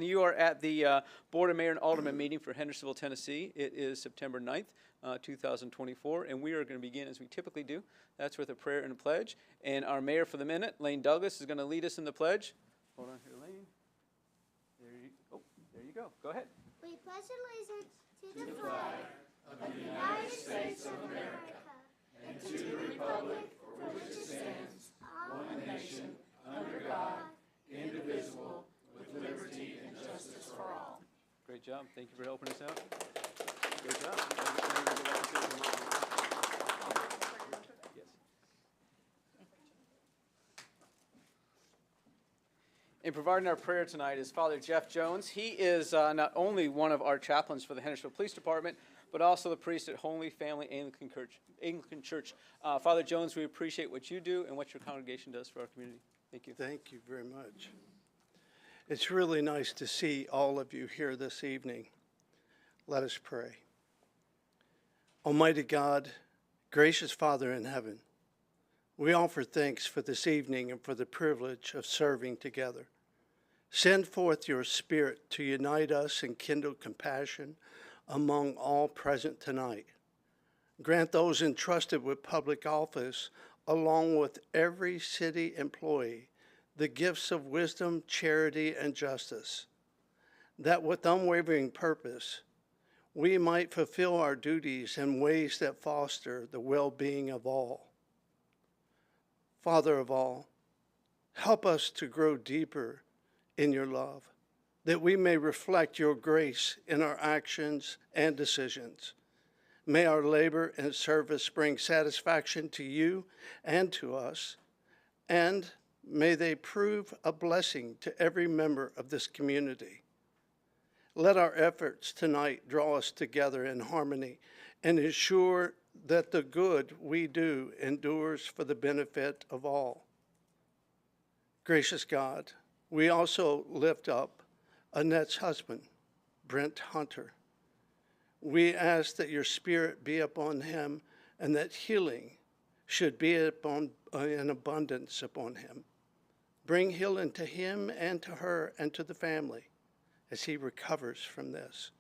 You are at the Board of Mayor and Aldermen meeting for Hendersonville, Tennessee. It is September 9th, 2024, and we are going to begin as we typically do. That's with a prayer and a pledge. And our mayor for the minute, Lane Douglas, is going to lead us in the pledge. Hold on here, Lane. There you go. Go ahead. We pledge allegiance to the flag of the United States of America and to the republic for which it stands, one nation, under God, indivisible, with liberty and justice for all. Great job. Thank you for helping us out. Great job. Yes. And providing our prayer tonight is Father Jeff Jones. He is not only one of our chaplains for the Hendersonville Police Department, but also the priest at Holy Family Anglican Church. Father Jones, we appreciate what you do and what your congregation does for our community. Thank you. Thank you very much. It's really nice to see all of you here this evening. Let us pray. Almighty God, gracious Father in heaven, we offer thanks for this evening and for the privilege of serving together. Send forth your Spirit to unite us and kindle compassion among all present tonight. Grant those entrusted with public office, along with every city employee, the gifts of wisdom, charity, and justice, that with unwavering purpose, we might fulfill our duties in ways that foster the well-being of all. Father of all, help us to grow deeper in your love, that we may reflect your grace in our actions and decisions. May our labor and service bring satisfaction to you and to us, and may they prove a blessing to every member of this community. Let our efforts tonight draw us together in harmony and ensure that the good we do endures for the benefit of all. Gracious God, we also lift up Annette's husband, Brent Hunter. We ask that your Spirit be upon him and that healing should be in abundance upon him. Bring healing to him and to her and to the family as he recovers from this.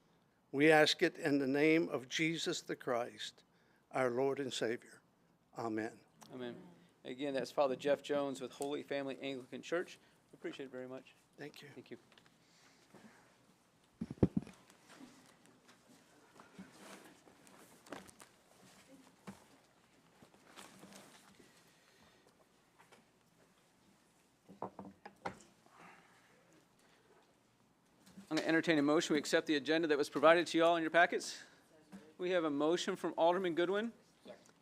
We ask it in the name of Jesus the Christ, our Lord and Savior. Amen. Amen. Again, that's Father Jeff Jones with Holy Family Anglican Church. We appreciate it very much. Thank you. Thank you. I'm going to entertain a motion. We accept the agenda that was provided to you all in your packets. We have a motion from Alderman Goodwin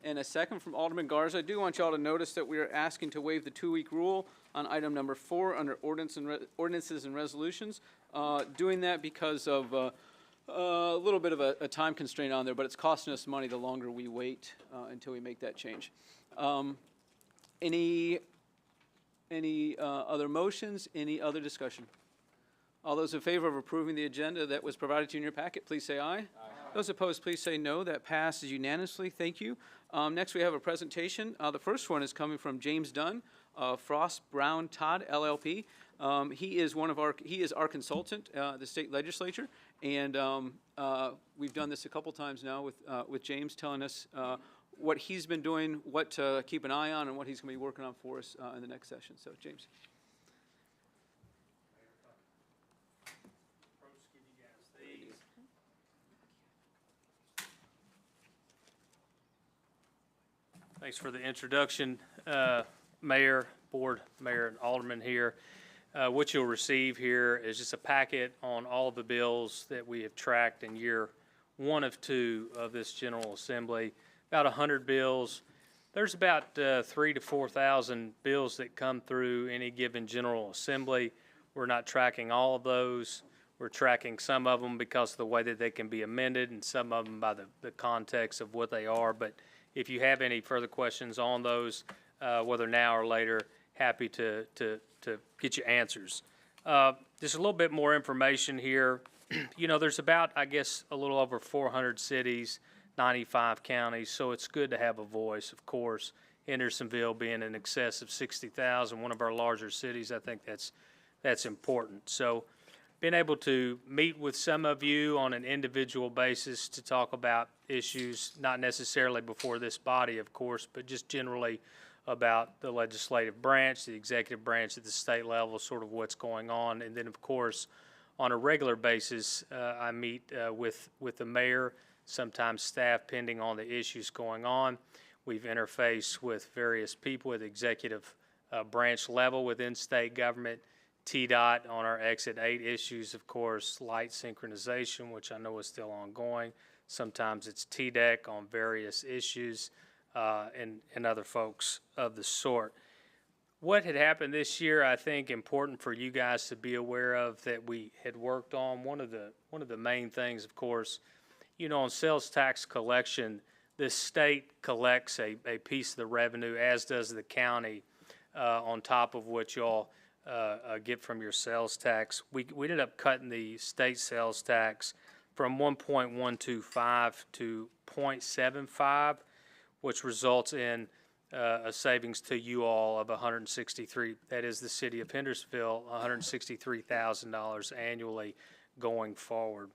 and a second from Alderman Garza. I do want you all to notice that we are asking to waive the 2-week rule on item number 4 under ordinances and resolutions. Doing that because of a little bit of a time constraint on there, but it's costing us money the longer we wait until we make that change. Any other motions? Any other discussion? All those in favor of approving the agenda that was provided to you in your packet, please say aye. Aye. Those opposed, please say no. That passes unanimously. Thank you. Next, we have a presentation. The first one is coming from James Dunn, Frost Brown Todd LLP. He is our consultant, the state legislature, and we've done this a couple times now with James telling us what he's been doing, what to keep an eye on, and what he's going to be working on for us in the next session. So, James. Thanks for the introduction, Mayor, Board, Mayor, and Alderman here. What you'll receive here is just a packet on all of the bills that we have tracked in year 1 of 2 of this General Assembly. About 100 bills. There's about 3,000 to 4,000 bills that come through any given General Assembly. We're not tracking all of those. We're tracking some of them because of the way that they can be amended and some of them by the context of what they are. But if you have any further questions on those, whether now or later, happy to get you answers. Just a little bit more information here. You know, there's about, I guess, a little over 400 cities, 95 counties, so it's good to have a voice, of course. Hendersonville being in excess of 60,000, one of our larger cities, I think that's important. So been able to meet with some of you on an individual basis to talk about issues, not necessarily before this body, of course, but just generally about the legislative branch, the executive branch at the state level, sort of what's going on. And then, of course, on a regular basis, I meet with the mayor, sometimes staff, pending on the issues going on. We've interfaced with various people at the executive branch level within state government, TDOT on our Exit 8 issues, of course, light synchronization, which I know is still ongoing. Sometimes it's TDEC on various issues, and other folks of the sort. What had happened this year, I think, important for you guys to be aware of that we had worked on. One of the main things, of course, you know, on sales tax collection, the state collects a piece of the revenue, as does the county, on top of what y'all get from your sales tax. We ended up cutting the state sales tax from 1.125 to 0.75, which results in a savings to you all of $163. That is the city of Hendersonville, $163,000 annually going forward.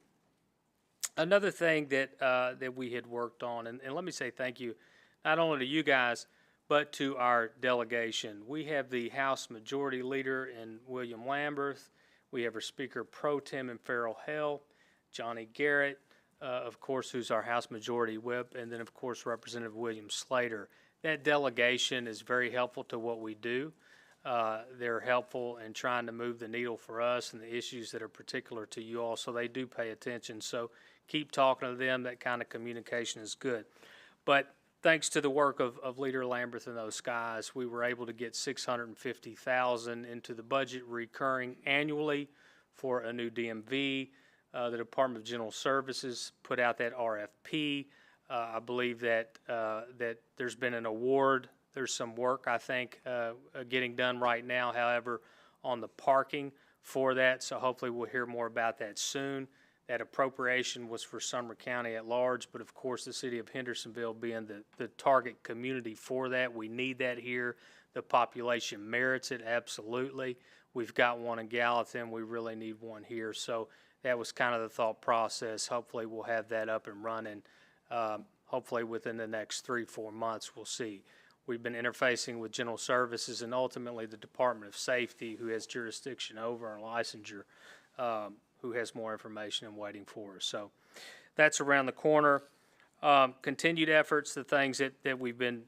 Another thing that we had worked on, and let me say thank you, not only to you guys, but to our delegation. We have the House Majority Leader in William Lamberth. We have our Speaker Pro Tem in Farrell Hale, Johnny Garrett, of course, who's our House Majority Whip, and then, of course, Representative William Slater. That delegation is very helpful to what we do. They're helpful in trying to move the needle for us and the issues that are particular to you all, so they do pay attention. So keep talking to them. That kind of communication is good. But thanks to the work of Leader Lamberth and those guys, we were able to get $650,000 into the budget recurring annually for a new DMV. The Department of General Services put out that RFP. I believe that there's been an award. There's some work, I think, getting done right now, however, on the parking for that. So hopefully we'll hear more about that soon. That appropriation was for Sumner County at large, but of course the city of Hendersonville being the target community for that. We need that here. The population merits it, absolutely. We've got one in Gallatin. We really need one here. So that was kind of the thought process. Hopefully we'll have that up and running. Hopefully within the next 3-4 months, we'll see. We've been interfacing with General Services and ultimately the Department of Safety, who has jurisdiction over our licensure, who has more information and waiting for us. So that's around the corner. Continued efforts, the things that we've been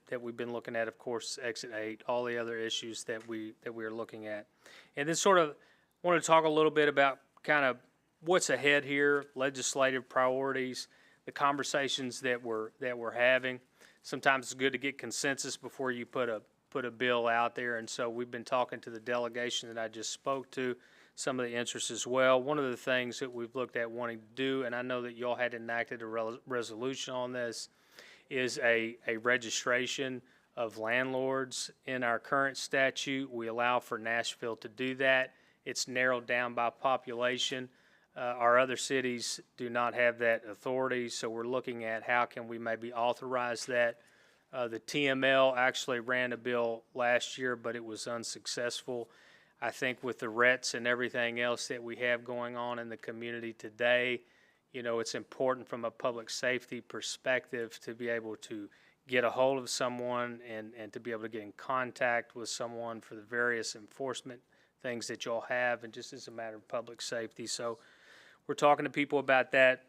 looking at, of course, Exit 8, all the other issues that we are looking at. And then sort of want to talk a little bit about kind of what's ahead here, legislative priorities, the conversations that we're having. Sometimes it's good to get consensus before you put a bill out there, and so we've been talking to the delegation that I just spoke to, some of the interests as well. One of the things that we've looked at wanting to do, and I know that y'all had enacted a resolution on this, is a registration of landlords. In our current statute, we allow for Nashville to do that. It's narrowed down by population. Our other cities do not have that authority, so we're looking at how can we maybe authorize that. The TML actually ran a bill last year, but it was unsuccessful. I think with the RETs and everything else that we have going on in the community today, you know, it's important from a public safety perspective to be able to get a hold of someone and to be able to get in contact with someone for the various enforcement things that y'all have, and just as a matter of public safety. So we're talking to people about that.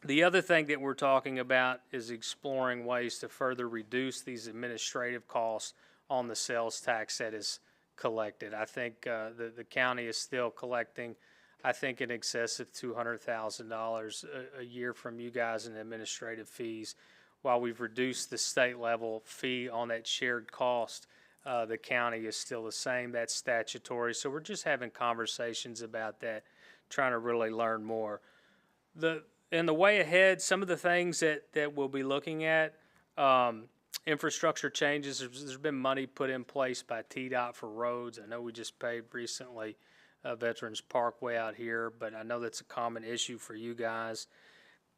The other thing that we're talking about is exploring ways to further reduce these administrative costs on the sales tax that is collected. I think the county is still collecting, I think, in excess of $200,000 a year from you guys in administrative fees. While we've reduced the state level fee on that shared cost, the county is still the same. That's statutory. So we're just having conversations about that, trying to really learn more. In the way ahead, some of the things that we'll be looking at, infrastructure changes. There's been money put in place by TDOT for roads. I know we just paved recently Veterans Parkway out here, but I know that's a common issue for you guys.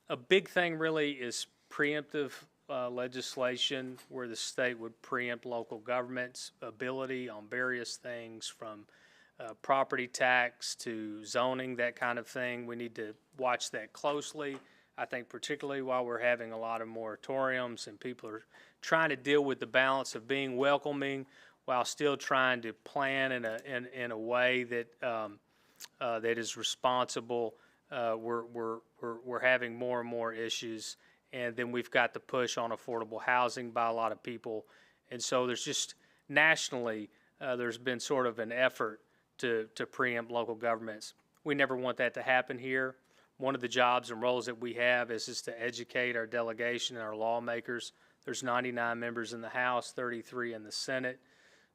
A big thing really is preemptive legislation, where the state would preempt local government's ability on various things, from property tax to zoning, that kind of thing. We need to watch that closely. I think particularly while we're having a lot of moratoriums and people are trying to deal with the balance of being welcoming while still trying to plan in a way that that is responsible. We're having more and more issues, and then we've got the push on affordable housing by a lot of people, and so there's just nationally there's been sort of an effort to preempt local governments. We never want that to happen here. One of the jobs and roles that we have is to educate our delegation and our lawmakers. There's 99 members in the House, 33 in the Senate.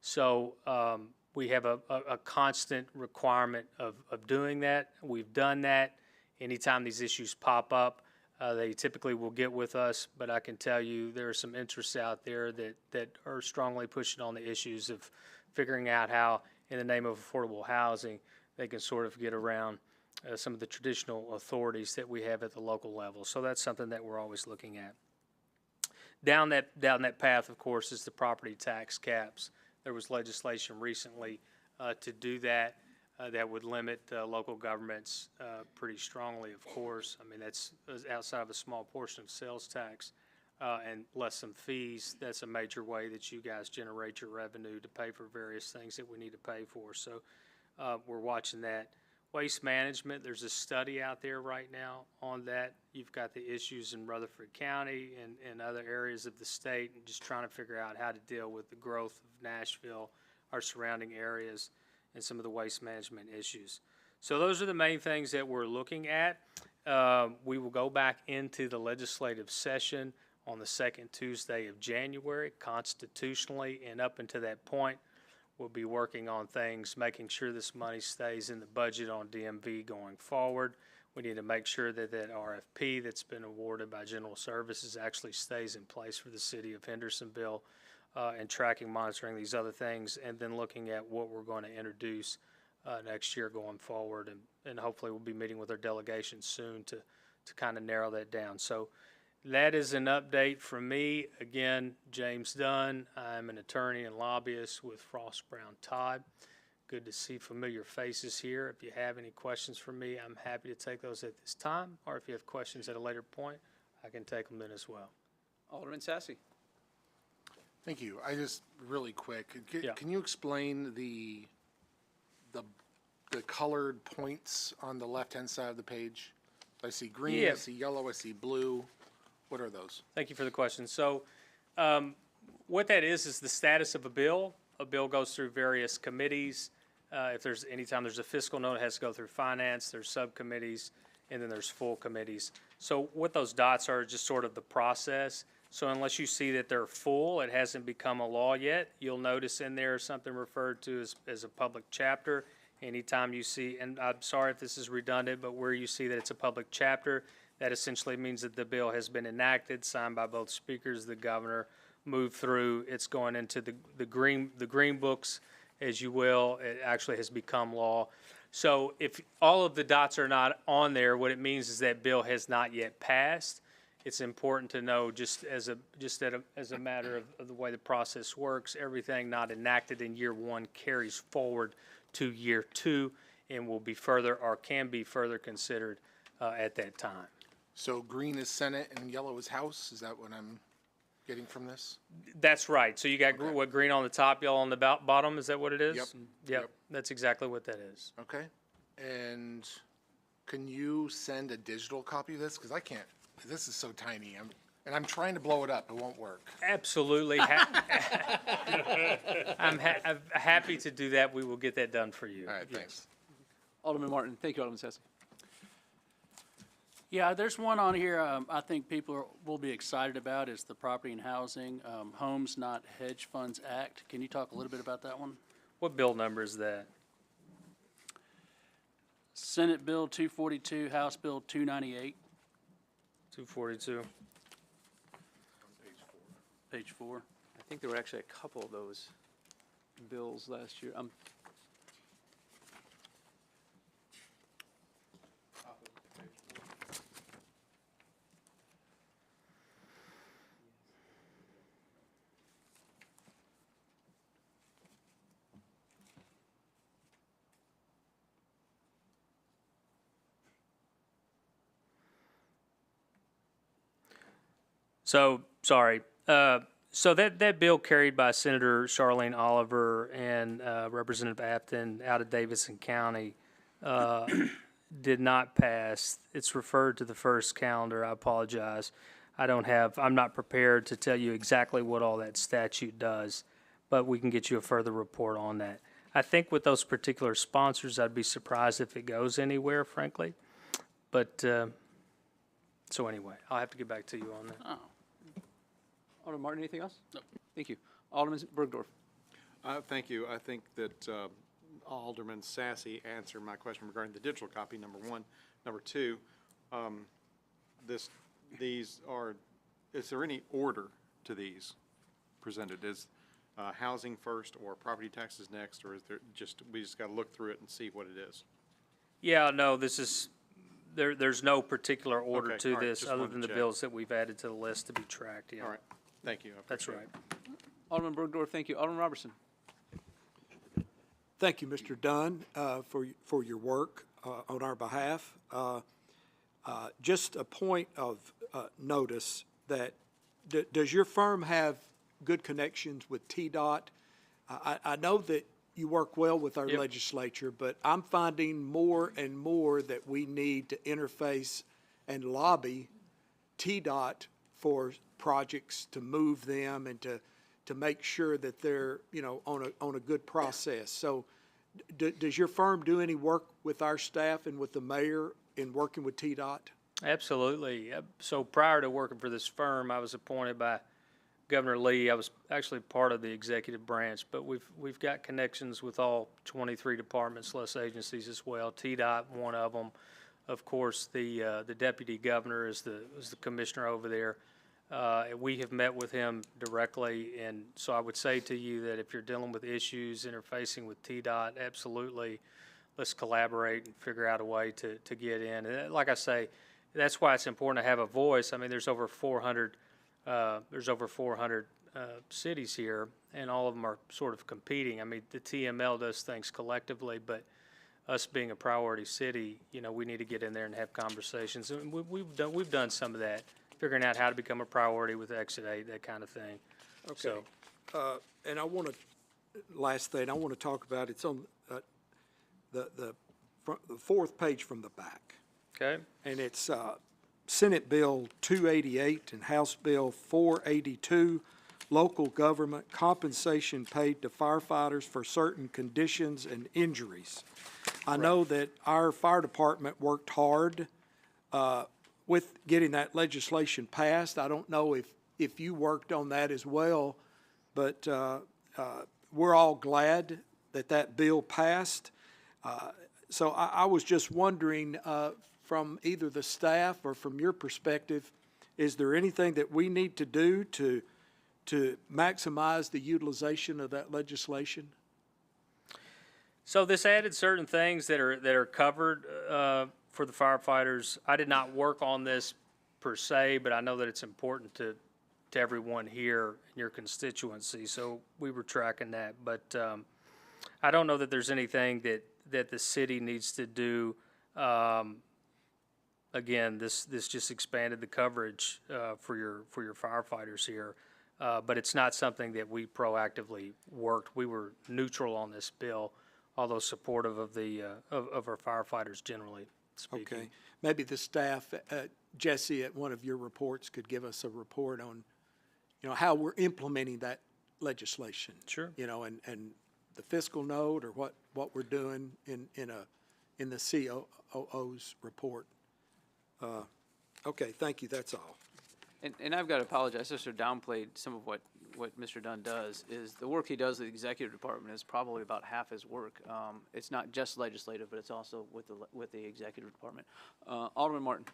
So we have a constant requirement of doing that. We've done that. Anytime these issues pop up, they typically will get with us, but I can tell you there are some interests out there that are strongly pushing on the issues of figuring out how, in the name of affordable housing, they can sort of get around some of the traditional authorities that we have at the local level. So that's something that we're always looking at. Down that path, of course, is the property tax caps. There was legislation recently to do that. That would limit local governments pretty strongly, of course. I mean, that's outside of a small portion of sales tax and less some fees. That's a major way that you guys generate your revenue to pay for various things that we need to pay for. So we're watching that. Waste management, there's a study out there right now on that. You've got the issues in Rutherford County and other areas of the state, and just trying to figure out how to deal with the growth of Nashville, our surrounding areas, and some of the waste management issues. So those are the main things that we're looking at. We will go back into the legislative session on the second Tuesday of January, constitutionally, and up until that point, we'll be working on things, making sure this money stays in the budget on DMV going forward. We need to make sure that that RFP that's been awarded by General Services actually stays in place for the city of Hendersonville, and tracking, monitoring these other things, and then looking at what we're going to introduce next year going forward. And hopefully we'll be meeting with our delegation soon to kind of narrow that down. So that is an update from me. Again, James Dunn. I'm an attorney and lobbyist with Frost Brown Todd. Good to see familiar faces here. If you have any questions for me, I'm happy to take those at this time, or if you have questions at a later point, I can take them then as well. Alderman Sassy. Thank you. I just, really quick, Yeah. can you explain the colored points on the left-hand side of the page? I see green, Yeah. I see yellow, I see blue. What are those? Thank you for the question. So what that is the status of a bill. A bill goes through various committees. If there's anytime there's a fiscal note, it has to go through finance, there's subcommittees, and then there's full committees. So what those dots are just sort of the process. So unless you see that they're full, it hasn't become a law yet. You'll notice in there something referred to as a public chapter. Anytime you see, and I'm sorry if this is redundant, but where you see that it's a public chapter, that essentially means that the bill has been enacted, signed by both speakers, the governor, moved through. It's going into the green books, as you will. It actually has become law. So if all of the dots are not on there, what it means is that bill has not yet passed. It's important to know, just as a matter of the way the process works, everything not enacted in year one carries forward to year two and will be further or can be further considered at that time. So green is Senate and yellow is House? Is that what I'm getting from this? That's right. So you got Okay. what, green on the top, yellow on the bottom? Is that what it is? Yep. Yep. That's exactly what that is. Okay. And can you send a digital copy of this? Because I can't. This is so tiny. I'm trying to blow it up. It won't work. Absolutely. I'm happy to do that. We will get that done for you. All right, Yes. thanks. Alderman Martin. Thank you, Alderman Sassy. Yeah, there's one on here I think people will be excited about. It's the Property and Housing Homes Not Hedge Funds Act. Can you talk a little bit about that one? What bill number is that? Senate Bill 242, House Bill 298, 242. page 4. I think there were actually a couple of those bills last year. So, sorry. So that bill carried by Senator Charlene Oliver and Representative Apton out of Davidson County did not pass. It's referred to the first calendar. I apologize. I'm not prepared to tell you exactly what all that statute does, but we can get you a further report on that. I think with those particular sponsors, I'd be surprised if it goes anywhere, frankly. But, so anyway, I'll have to get back to you on that. Oh, Alderman Martin, anything else? No. Thank you. Alderman Bergdorf. Thank you. I think that Alderman Sassy answered my question regarding the digital copy, number one. Number two, is there any order to these presented? Is housing first or property taxes next, or is there we just got to look through it and see what it is? Yeah, no, there's no particular order Okay, to all right, this, just other wanted than to the check. bills that we've added to the list to be tracked, yeah. All right. Thank you. I That's appreciate right. it. Alderman Bergdorf, thank you. Alderman Robertson. Thank you, Mr. Dunn, for your work on our behalf. Just a point of notice that, does your firm have good connections with TDOT? I know that you work well with our Yep. legislature, but I'm finding more and more that we need to interface and lobby TDOT for projects to move them and to make sure that they're, on a good process. So does your firm do any work with our staff and with the mayor in working with TDOT? Absolutely. So prior to working for this firm, I was appointed by Governor Lee. I was actually part of the executive branch, but we've got connections with all 23 departments, less agencies as well. TDOT, one of them. Of course, the deputy governor is the commissioner over there. We have met with him directly, and so I would say to you that if you're dealing with issues interfacing with TDOT, absolutely, let's collaborate and figure out a way to get in. And like I say, that's why it's important to have a voice. I mean, there's over 400 cities here, and all of them are sort of competing. I mean, the TML does things collectively, but us being a priority city, we need to get in there and have conversations. And we've done some of that, figuring out how to become a priority with Exit 8, that kind of thing. Okay. And last thing I want to talk about, it's on the fourth page from the back. Okay? And it's Senate Bill 288 and House Bill 482, local government compensation paid to firefighters for certain conditions and injuries. I know that our fire department worked hard with getting that legislation passed. I don't know if you worked on that as well, but we're all glad that bill passed. So I was just wondering, from either the staff or from your perspective, is there anything that we need to do to maximize the utilization of that legislation? So this added certain things that are covered for the firefighters. I did not work on this per se, but I know that it's important to everyone here in your constituency. So we were tracking that, but I don't know that there's anything that the city needs to do. Again, this just expanded the coverage for your firefighters here, but it's not something that we proactively worked. We were neutral on this bill, although supportive of of our firefighters generally speaking. Okay, maybe the staff, Jesse, at one of your reports could give us a report on, how we're implementing that legislation. Sure. And the fiscal note, or what we're doing in the COO's report. Okay, thank you, that's all. And I've got to apologize, I sort of downplayed some of what Mr. Dunn does, is the work he does with the executive department is probably about half his work. It's not just legislative, but it's also with the executive department. Alderman Martin.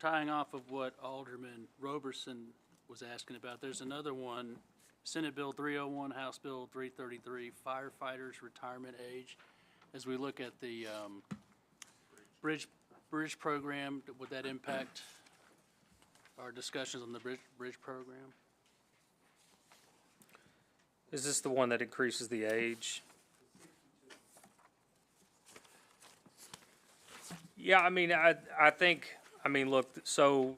tying off of what Alderman Roberson was asking about, there's another one, Senate Bill 301, House Bill 333, firefighters retirement age. As we look at the bridge program, would that impact our discussions on the bridge program? Is this the one that increases the age? Yeah, I mean, I think, look, so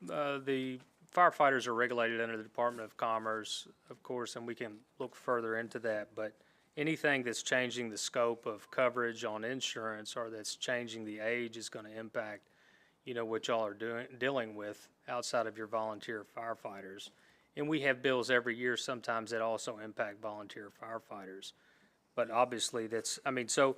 the firefighters are regulated under the Department of Commerce, of course, and we can look further into that. But anything that's changing the scope of coverage on insurance or that's changing the age is going to impact, what y'all are dealing with outside of your volunteer firefighters. And we have bills every year sometimes that also impact volunteer firefighters. But obviously so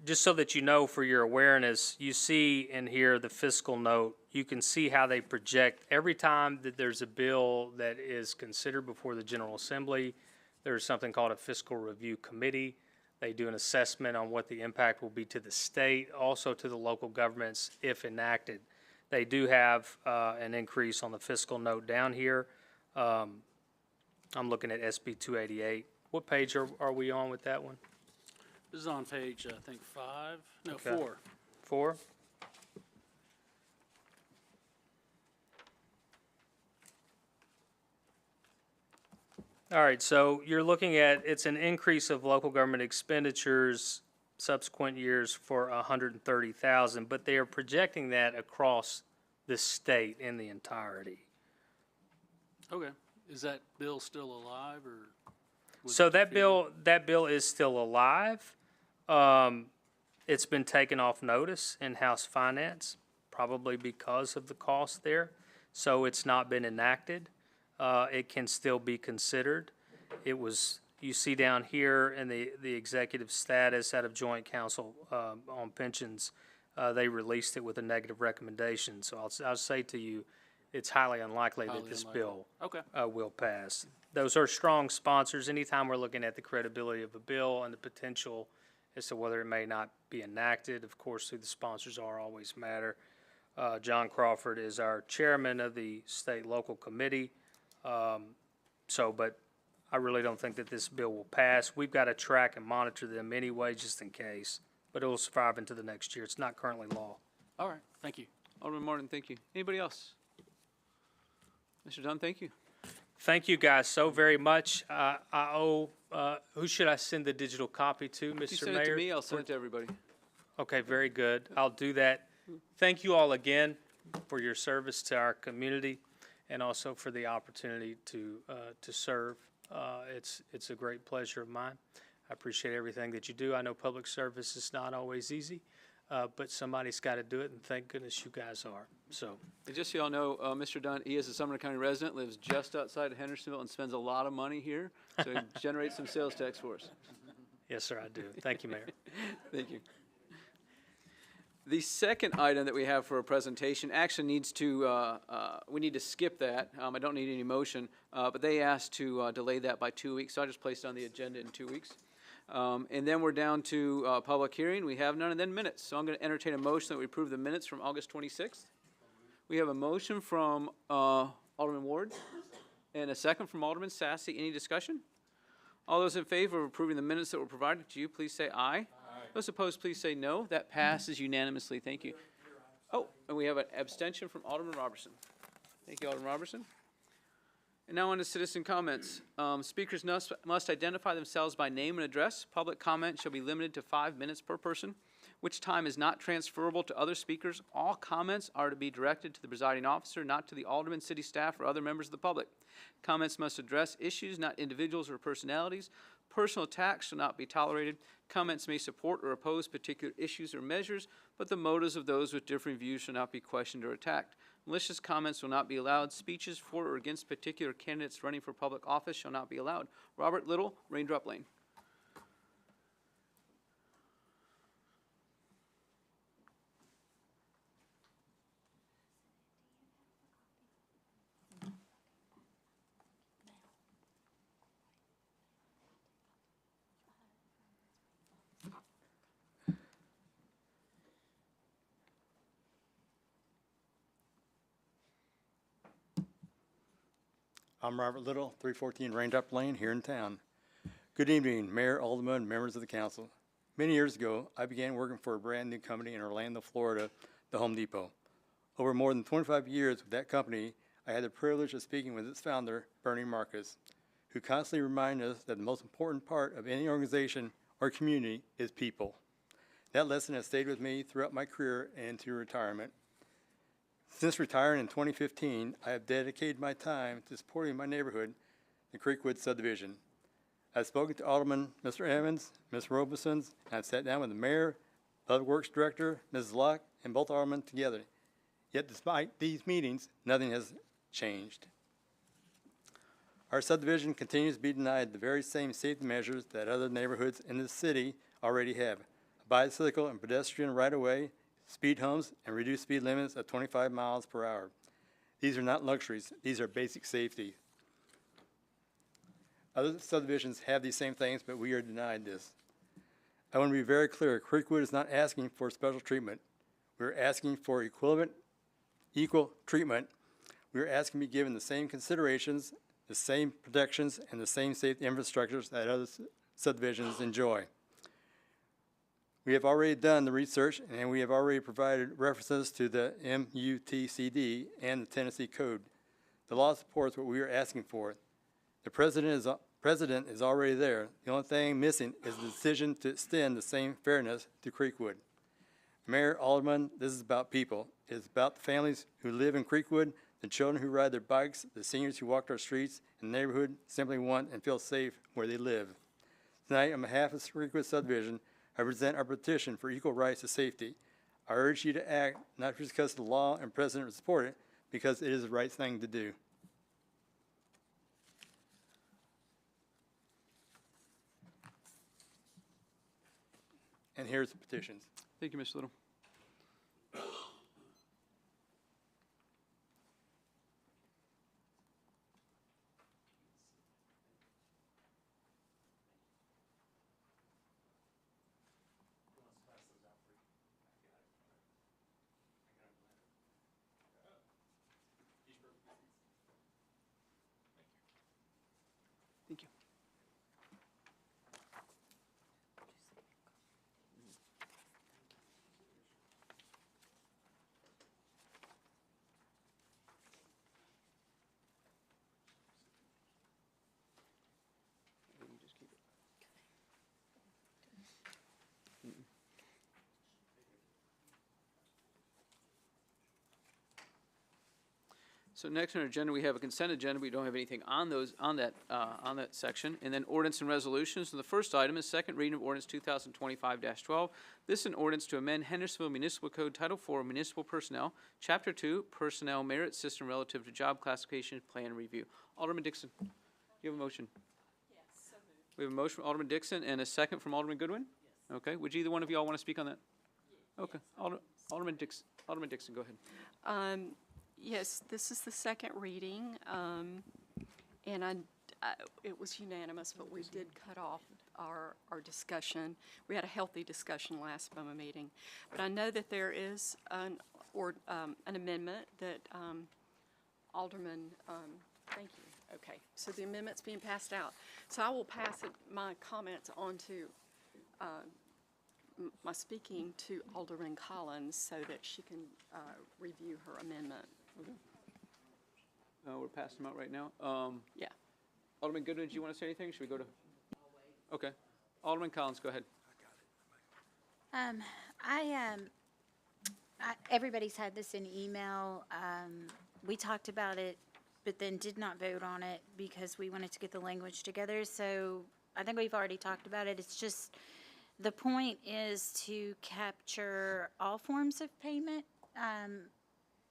just so that you know, for your awareness, you see in here the fiscal note. You can see how they project every time that there's a bill that is considered before the General Assembly. There's something called a fiscal review committee. They do an assessment on what the impact will be to the state, also to the local governments if enacted. They do have an increase on the fiscal note down here. I'm looking at SB 288. What page are we on with that one? This is on page, I think, 5, no, Okay. 4. 4? All right, so you're looking at, it's an increase of local government expenditures subsequent years for 130,000, but they are projecting that across the state in the entirety. Okay. Is that bill still alive, or? was So it that defeated? bill is still alive. It's been taken off notice in House Finance, probably because of the cost there. So it's not been enacted. It can still be considered. It was, you see down here in the executive status out of Joint Council on Pensions, they released it with a negative recommendation. So I'll say to you, it's highly unlikely that Highly this unlikely. bill Okay. will pass. Those are strong sponsors. Anytime we're looking at the credibility of a bill and the potential as to whether it may not be enacted, of course, who the sponsors are always matter. John Crawford is our chairman of the state local committee. But I really don't think that this bill will pass. We've got to track and monitor them anyway, just in case. But it will survive into the next year. It's not currently law. All right, thank you. Alderman Martin, thank you. Anybody else? Mr. Dunn, thank you. Thank you guys so very much. I owe, who should I send the digital copy to, Mr. Mayor? If you send it to me, I'll send it to everybody. Okay, very good. I'll do that. Thank you all again for your service to our community and also for the opportunity to serve. It's a great pleasure of mine. I appreciate everything that you do. I know public service is not always easy, but somebody's got to do it, and thank goodness you guys are. So, And just so y'all know, Mr. Dunn, he is a Sumner County resident, lives just outside of Hendersonville, and spends a lot of money here, so he generates some sales tax for us. yes, sir, I do. Thank you, Mayor. Thank you. The second item that we have for a presentation actually needs to, we need to skip that. I don't need any motion, but they asked to delay that by 2 weeks, so I just placed it on the agenda in 2 weeks. And then we're down to public hearing. We have none, and then minutes. So I'm going to entertain a motion that we approve the minutes from August 26th. We have a motion from Alderman Ward and a second from Alderman Sassy. Any discussion? All those in favor of approving the minutes that were provided to you, please say aye. Aye. Those opposed, please say no. That passes unanimously. Thank you. Oh, and we have an abstention from Alderman Robertson. Thank you, Alderman Robertson. And now on to citizen comments. Speakers must identify themselves by name and address. Public comment shall be limited to 5 minutes per person, which time is not transferable to other speakers. All comments are to be directed to the presiding officer, not to the alderman, city staff, or other members of the public. Comments must address issues, not individuals or personalities. Personal attacks shall not be tolerated. Comments may support or oppose particular issues or measures, but the motives of those with differing views shall not be questioned or attacked. Malicious comments will not be allowed. Speeches for or against particular candidates running for public office shall not be allowed. Robert Little, Raindrop Lane. I'm Robert Little, 314 Raindrop Lane, here in town. Good evening, Mayor, Alderman, members of the council. Many years ago, I began working for a brand new company in Orlando, Florida, the Home Depot. Over more than 25 years with that company, I had the privilege of speaking with its founder, Bernie Marcus, who constantly reminded us that the most important part of any organization or community is people. That lesson has stayed with me throughout my career and into retirement. Since retiring in 2015, I have dedicated my time to supporting my neighborhood, the Creekwood subdivision. I've spoken to Alderman Mr. Evans, Ms. Robeson, and I've sat down with the mayor, Public Works Director, Mrs. Locke, and both aldermen together. Yet despite these meetings, nothing has changed. Our subdivision continues to be denied the very same safety measures that other neighborhoods in the city already have. A bicycle and pedestrian right-of-way, speed humps, and reduced speed limits of 25 miles per hour. These are not luxuries, these are basic safety. Other subdivisions have these same things, but we are denied this. I want to be very clear, Creekwood is not asking for special treatment. We're asking for equal treatment. We're asking to be given the same considerations, the same protections, and the same safety infrastructures that other subdivisions enjoy. We have already done the research, and we have already provided references to the MUTCD and the Tennessee Code. The law supports what we are asking for. The president is already there. The only thing missing is the decision to extend the same fairness to Creekwood. Mayor, Alderman, this is about people. It is about the families who live in Creekwood, the children who ride their bikes, the seniors who walk our streets, and the neighborhood simply want and feel safe where they live. Tonight, on behalf of the Creekwood subdivision, I present our petition for equal rights to safety. I urge you to act, not just because the law and president support it, because it is the right thing to do. And here's the petitions. Thank you, Mr. Little. Thank you. So next on our agenda, we have a consent agenda. We don't have anything on that section. And then ordinance and resolutions. And the first item is second reading of ordinance 2025-12. This is an ordinance to amend Hendersonville Municipal Code Title IV Municipal Personnel, Chapter 2, Personnel Merit System relative to Job Classification Plan Review. Alderman Dixon, you have a motion? Yes, so moved. We have a motion from Alderman Dixon and a second from Alderman Goodwin? Yes. Okay. Would either one of you all want to speak on that? Yes. Okay. Alderman Dixon, go ahead. Yes, this is the second reading, and it was unanimous, but we did cut off our discussion. We had a healthy discussion last BOMA meeting, but I know that there is an amendment that Alderman, thank you. Okay, so the amendment's being passed out. So I will pass my comments on to my speaking to Alderman Collins so that she can review her amendment. Okay. We're passing them out right now. Yeah. Alderman Goodwin, do you want to say anything? Should we go to? Okay. Alderman Collins, go ahead. Everybody's had this in email. We talked about it, but then did not vote on it because we wanted to get the language together. So I think we've already talked about it. It's just, the point is to capture all forms of payment,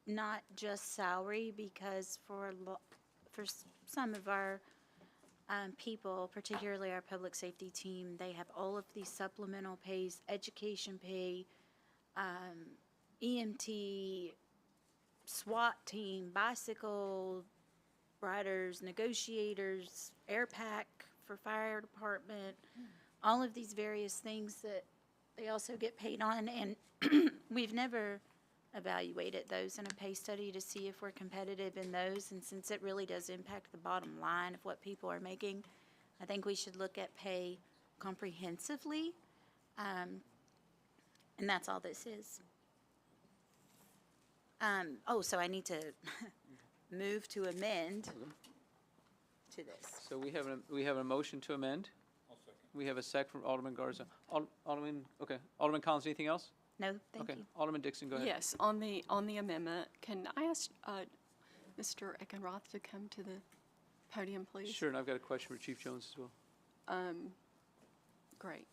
not just salary, because for some of our people, particularly our public safety team, they have all of these supplemental pays, education pay, EMT, SWAT team, bicycle riders, negotiators, air pack for fire department, all of these various things that they also get paid on, and we've never evaluated those in a pay study to see if we're competitive in those, and since it really does impact the bottom line of what people are making, I think we should look at pay comprehensively, and that's all this is. So I need to move to amend to this. So we have a motion to amend. We have a second from Alderman Garza. Alderman Collins, anything else? No, thank Okay, you. Alderman Dixon, go ahead. Yes, on the amendment, can I ask Mr. Eckenroth to come to the podium, please? Sure, and I've got a question for Chief Jones as well. Great.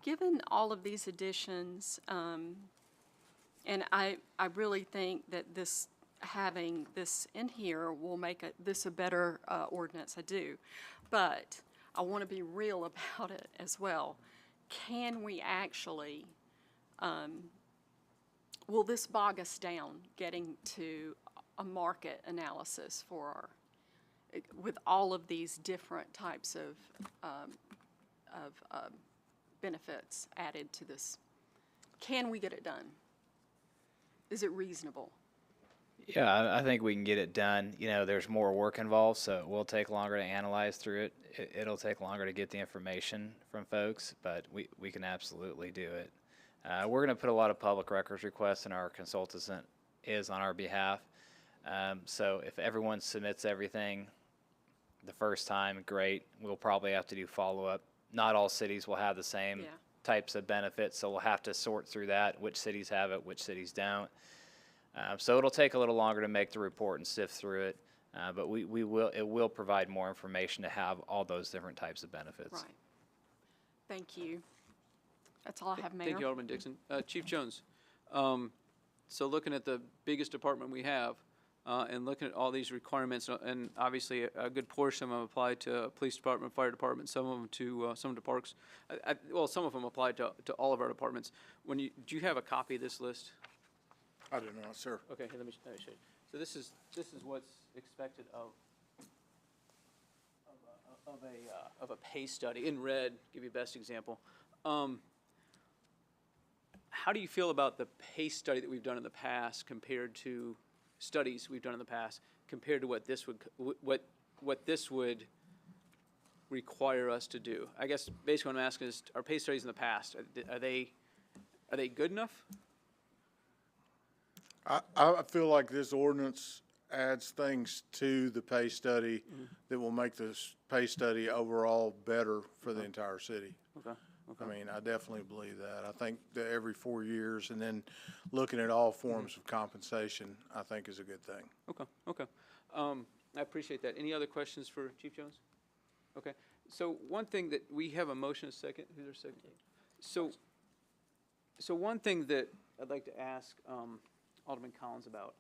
Given all of these additions, and I really think that having this in here will make this a better ordinance, I do. But I want to be real about it as well. Can we actually, will this bog us down getting to a market analysis for with all of these different types of benefits added to this? Can we get it done? Is it reasonable? Yeah, I think we can get it done. You know, there's more work involved, so it will take longer to analyze through it. It'll take longer to get the information from folks, but we can absolutely do it. We're going to put a lot of public records requests, and our consultant is on our behalf. So if everyone submits everything the first time, great. We'll probably have to do follow-up. Not all cities will have the same Yeah. types of benefits, so we'll have to sort through that, which cities have it, which cities don't. So it'll take a little longer to make the report and sift through it, but it will provide more information to have all those different types of benefits. Right. Thank you. That's all I have, Mayor. Thank you, Alderman Dixon. Chief Jones, so looking at the biggest department we have, and looking at all these requirements, and obviously a good portion of them apply to police department, fire department, some of them to parks. Well, some of them apply to all of our departments. Do you have a copy of this list? I don't know, sir. Okay, here, let me show you. So this is what's expected of a pay study. In red, give you best example. How do you feel about the pay study that we've done in the past compared to studies we've done in the past compared to what this would require us to do? I guess basically what I'm asking is, our pay studies in the past, are they good enough? I feel like this ordinance adds things to the pay study that will make this pay study overall better for the entire city. Okay. I mean, I definitely believe that. I think that every 4 years and then looking at all forms of compensation, I think is a good thing. Okay. I appreciate that. Any other questions for Chief Jones? Okay. So one thing that we have a motion, a second. Who's our second? So one thing that I'd like to ask Alderman Collins about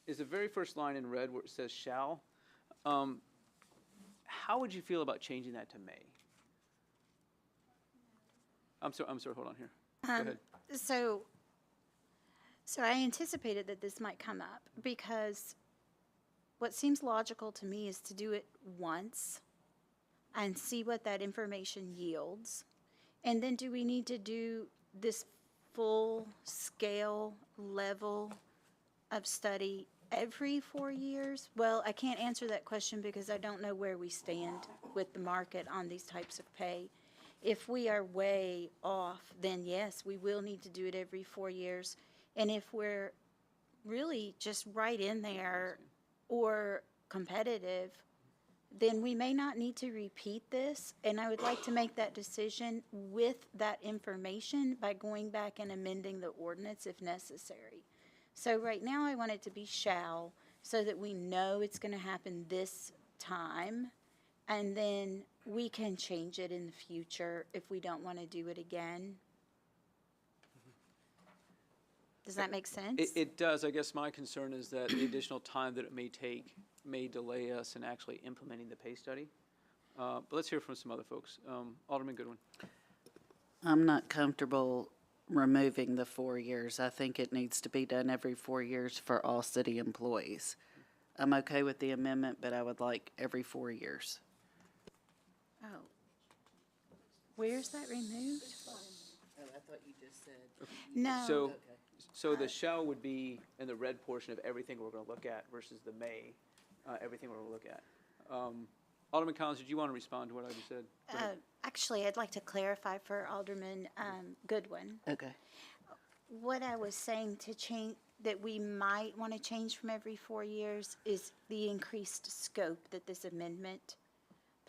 is the very first line in red where it says shall. How would you feel about changing that to may? I'm sorry, hold on here. Go ahead. So I anticipated that this might come up because what seems logical to me is to do it once and see what that information yields. And then do we need to do this full scale level of study every 4 years? Well, I can't answer that question because I don't know where we stand with the market on these types of pay. If we are way off, then yes, we will need to do it every 4 years. And if we're really just right in there or competitive, then we may not need to repeat this. And I would like to make that decision with that information by going back and amending the ordinance if necessary. So right now I want it to be shall, so that we know it's going to happen this time. And then we can change it in the future if we don't want to do it again. Does that make sense? It does. I guess my concern is that the additional time that it may take may delay us in actually implementing the pay study. But let's hear from some other folks. Alderman Goodwin. I'm not comfortable removing the 4 years. I think it needs to be done every 4 years for all city employees. I'm okay with the amendment, but I would like every 4 years. Oh. Where's that removed? Oh, I thought you just said. No. So the shall would be in the red portion of everything we're going to look at versus the may, everything we're going to look at. Alderman Collins, did you want to respond to what I just said? Go ahead. Actually, I'd like to clarify for Alderman Goodwin. Okay. What I was saying to change, that we might want to change from every 4 years, is the increased scope that this amendment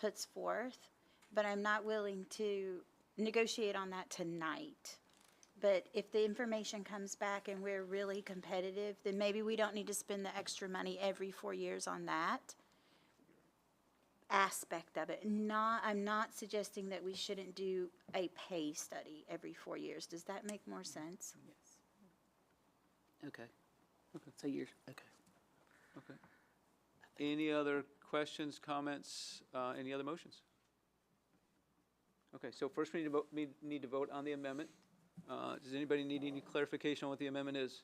puts forth. But I'm not willing to negotiate on that tonight. But if the information comes back and we're really competitive, then maybe we don't need to spend the extra money every 4 years on that aspect of it. I'm not suggesting that we shouldn't do a pay study every 4 years. Does that make more sense? Okay. So you're, okay. Okay. Any other questions, comments, any other motions? Okay, so first we need to vote on the amendment. Does anybody need any clarification on what the amendment is?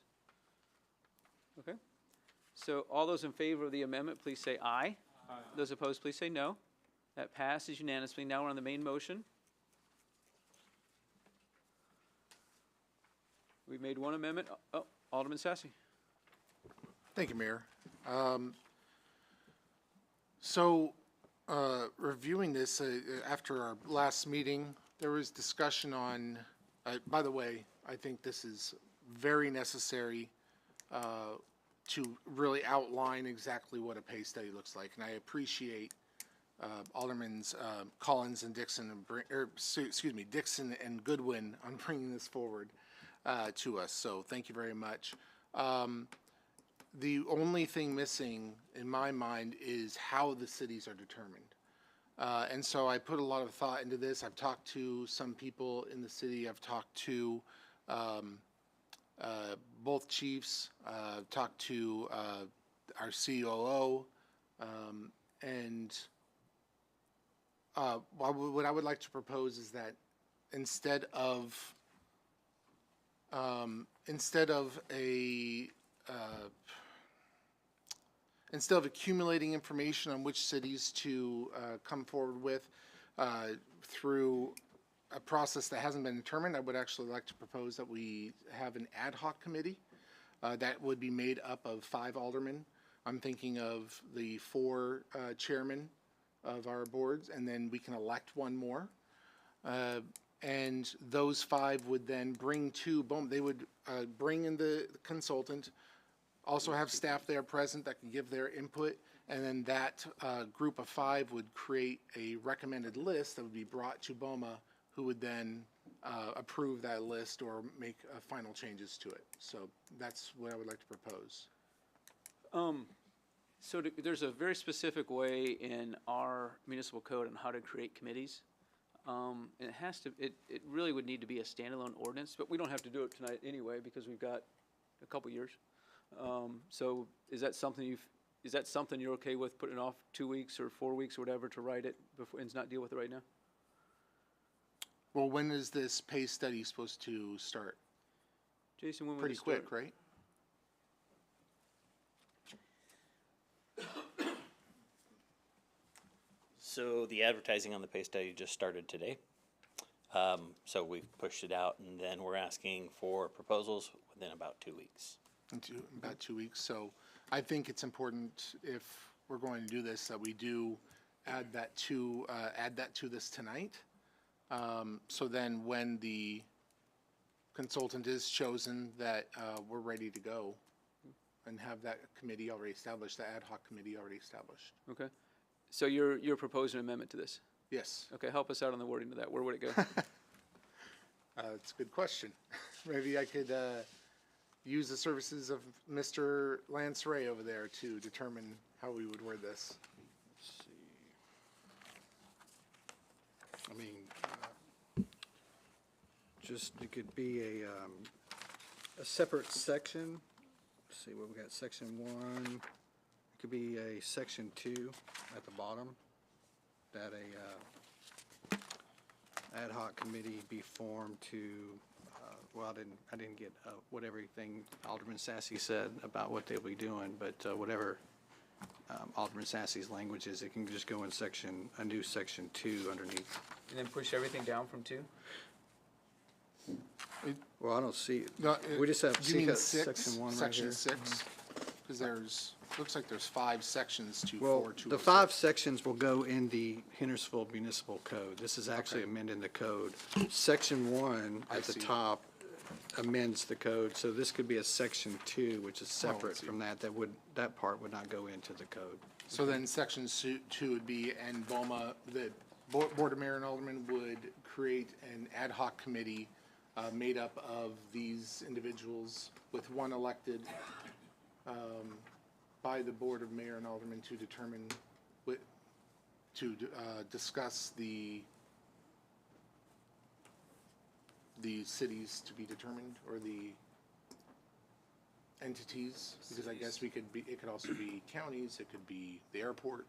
Okay. So all those in favor of the amendment, please say aye. Aye. Those opposed, please say no. That passes unanimously. Now we're on the main motion. We've made one amendment. Oh, Alderman Sassy. Thank you, Mayor. Reviewing this, after our last meeting, there was discussion on, by the way, I think this is very necessary to really outline exactly what a pay study looks like. And I appreciate Aldermans Collins and Dixon, Dixon and Goodwin on bringing this forward to us. So thank you very much. The only thing missing in my mind is how the cities are determined. And so I put a lot of thought into this. I've talked to some people in the city. I've talked to both chiefs, talked to our COO, and what I would like to propose is that instead of accumulating information on which cities to come forward with through a process that hasn't been determined, I would actually like to propose that we have an ad hoc committee that would be made up of 5 aldermen. I'm thinking of the 4 chairmen of our boards, and then we can elect one more. And those 5 would then bring to BOMA. They would bring in the consultant, also have staff there present that can give their input, and then that group of 5 would create a recommended list that would be brought to BOMA, who would then approve that list or make final changes to it. So that's what I would like to propose. There's a very specific way in our municipal code on how to create committees. And it really would need to be a standalone ordinance, but we don't have to do it tonight anyway because we've got a couple years. So is that something you're okay with putting off 2 weeks or 4 weeks or whatever to write it before and not deal with it right now? Well, when is this pay study supposed to start? Jason, when would Pretty it start? quick, right? So the advertising on the pay study just started today. So we've pushed it out, and then we're asking for proposals within about 2 weeks. About 2 weeks. So I think it's important, if we're going to do this, that we do add that to this tonight. So then when the consultant is chosen, that we're ready to go and have that committee already established, the ad hoc committee already established. Okay. So you're proposing an amendment to this? Yes. Okay, help us out on the wording of that. Where would it go? It's a good question. Maybe I could use the services of Mr. Lance Ray over there to determine how we would word this. Let's see. I mean, just, it could be a separate section. Let's see what we got, section 1. It could be a section 2 at the bottom, that a ad hoc committee be formed to, well, I didn't get what everything Alderman Sassy said about what they'll be doing, but whatever Alderman Sassy's language is, it can just go in a new section 2 underneath. And then push everything down from 2? Well, I don't see it. No, We just have, you mean section 1 right Section here. 6? Because looks like there's 5 sections to Well, 4206. the 5 sections will go in the Hendersonville Municipal Code. This is actually amending the code. Section 1 I at the see. top amends the code, so this could be a section 2, which is separate see. from that. That part would not go into the code. So then section 2 would be, and BOMA, Board of Mayor and Aldermen would create an ad hoc committee made up of these individuals with one elected by the Board of Mayor and Aldermen to determine, discuss the cities to be determined, or the entities, because I guess it could also be counties, it could be the airport.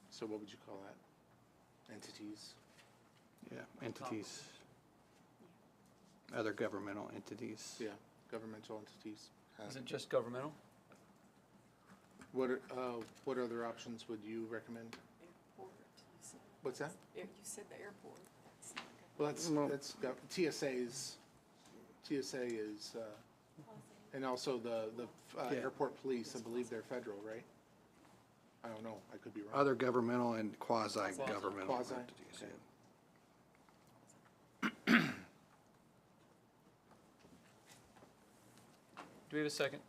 So what would you call that? Entities? Yeah, entities. Other governmental entities. Yeah, governmental entities. Is it just governmental? What other options would you recommend? Airport, you said. What's that? You said the airport. That's not good. Well, TSA is, and also the Yeah. airport police, I believe they're federal, right? I don't know, I could be wrong. Other governmental and quasi-governmental Quasi, entities, okay. yeah. Do we have a second?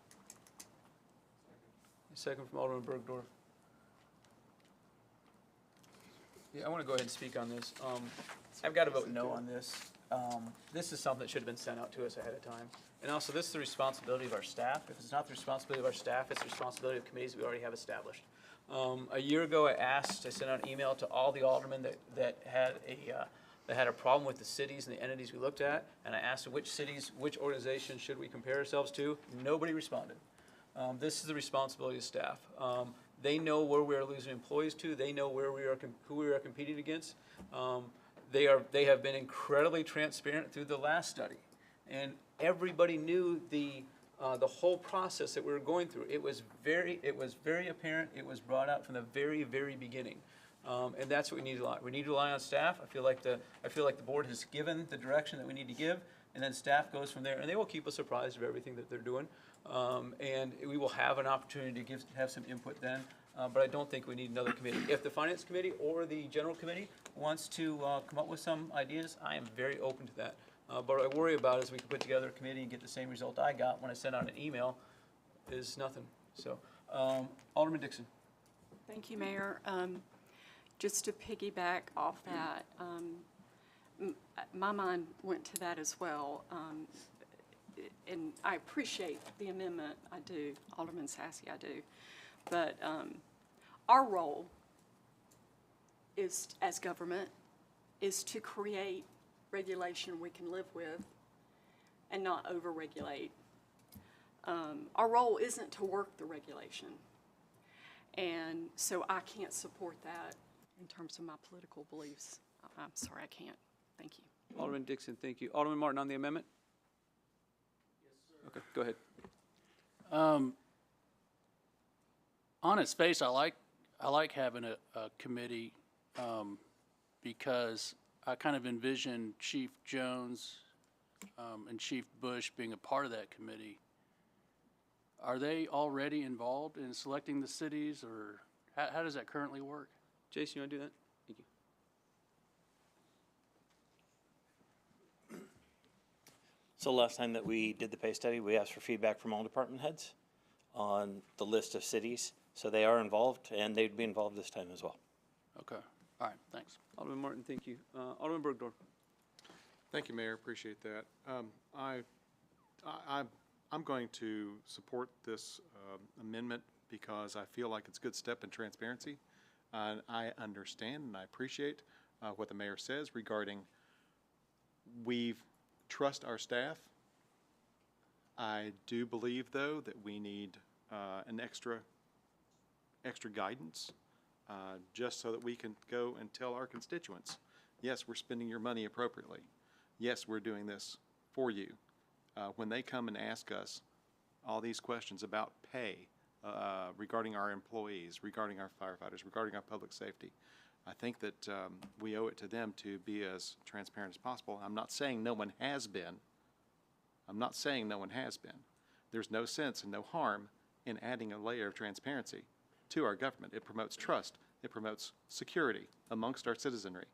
A second from Alderman Bergdorf. Yeah, I want to go ahead and speak on this. I've got to vote no on this. This is something that should have been sent out to us ahead of time. And also, this is the responsibility of our staff. If it's not the responsibility of our staff, it's the responsibility of committees we already have established. A year ago, I sent out an email to all the aldermen that had a problem with the cities and the entities we looked at, and I asked them which cities, which organizations should we compare ourselves to. Nobody responded. This is the responsibility of staff. They know where we are losing employees to. They know who we are competing against. They have been incredibly transparent through the last study, and everybody knew the whole process that we were going through. It was very apparent. It was brought out from the very, very beginning. And that's what we need to rely. We need to rely on staff. I feel like the board has given the direction that we need to give, and then staff goes from there, and they will keep us apprised of everything that they're doing. And we will have an opportunity to have some input then, but I don't think we need another committee. If the Finance Committee or the General Committee wants to come up with some ideas, I am very open to that. But what I worry about is we can put together a committee and get the same result I got when I sent out an email is nothing. So, Alderman Dixon. Thank you, Mayor. Just to piggyback off that, my mind went to that as well. And I appreciate the amendment, I do, Alderman Sassy, I do. But our role is, as government, is to create regulation we can live with and not over-regulate. Our role isn't to work the regulation. And so I can't support that in terms of my political beliefs. I'm sorry, I can't. Thank you. Alderman Dixon, thank you. Alderman Martin on the amendment? Okay, go ahead. On its face, I like having a committee because I kind of envision Chief Jones and Chief Bush being a part of that committee. Are they already involved in selecting the cities, or how does that currently work? Jason, you want to do that? Thank you. So last time that we did the pay study, we asked for feedback from all department heads on the list of cities. So they are involved, and they'd be involved this time as well. Okay, all right, thanks. Alderman Martin, thank you. Alderman Bergdorf. Thank you, Mayor. Appreciate that. I'm going to support this amendment because I feel like it's a good step in transparency. And I understand and I appreciate what the mayor says regarding we trust our staff. I do believe, though, that we need an extra guidance just so that we can go and tell our constituents, yes, we're spending your money appropriately. Yes, we're doing this for you. When they come and ask us all these questions about pay, regarding our employees, regarding our firefighters, regarding our public safety, I think that we owe it to them to be as transparent as possible. I'm not saying no one has been. I'm not saying no one has been. There's no sense and no harm in adding a layer of transparency to our government. It promotes trust. It promotes security amongst our citizenry.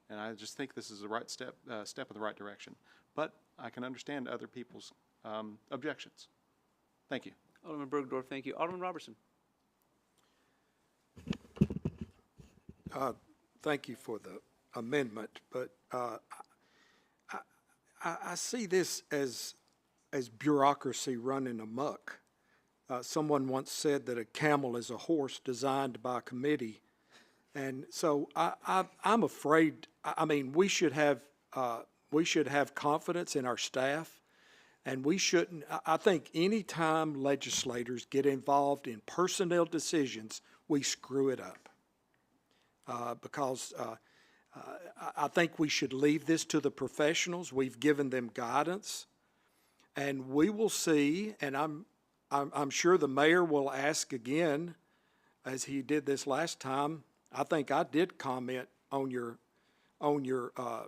And I just think this is the right step in the right direction. But I can understand other people's objections. Thank you. Alderman Bergdorf, thank you. Alderman Robertson. thank you for the amendment, but I see this as bureaucracy running amok. Someone once said that a camel is a horse designed by a committee. And so I'm afraid, I mean, we should have confidence in our staff, and we shouldn't, I think any time legislators get involved in personnel decisions, we screw it up. Because I think we should leave this to the professionals. We've given them guidance, and we will see, and I'm sure the mayor will ask again, as he did this last time. I think I did comment on your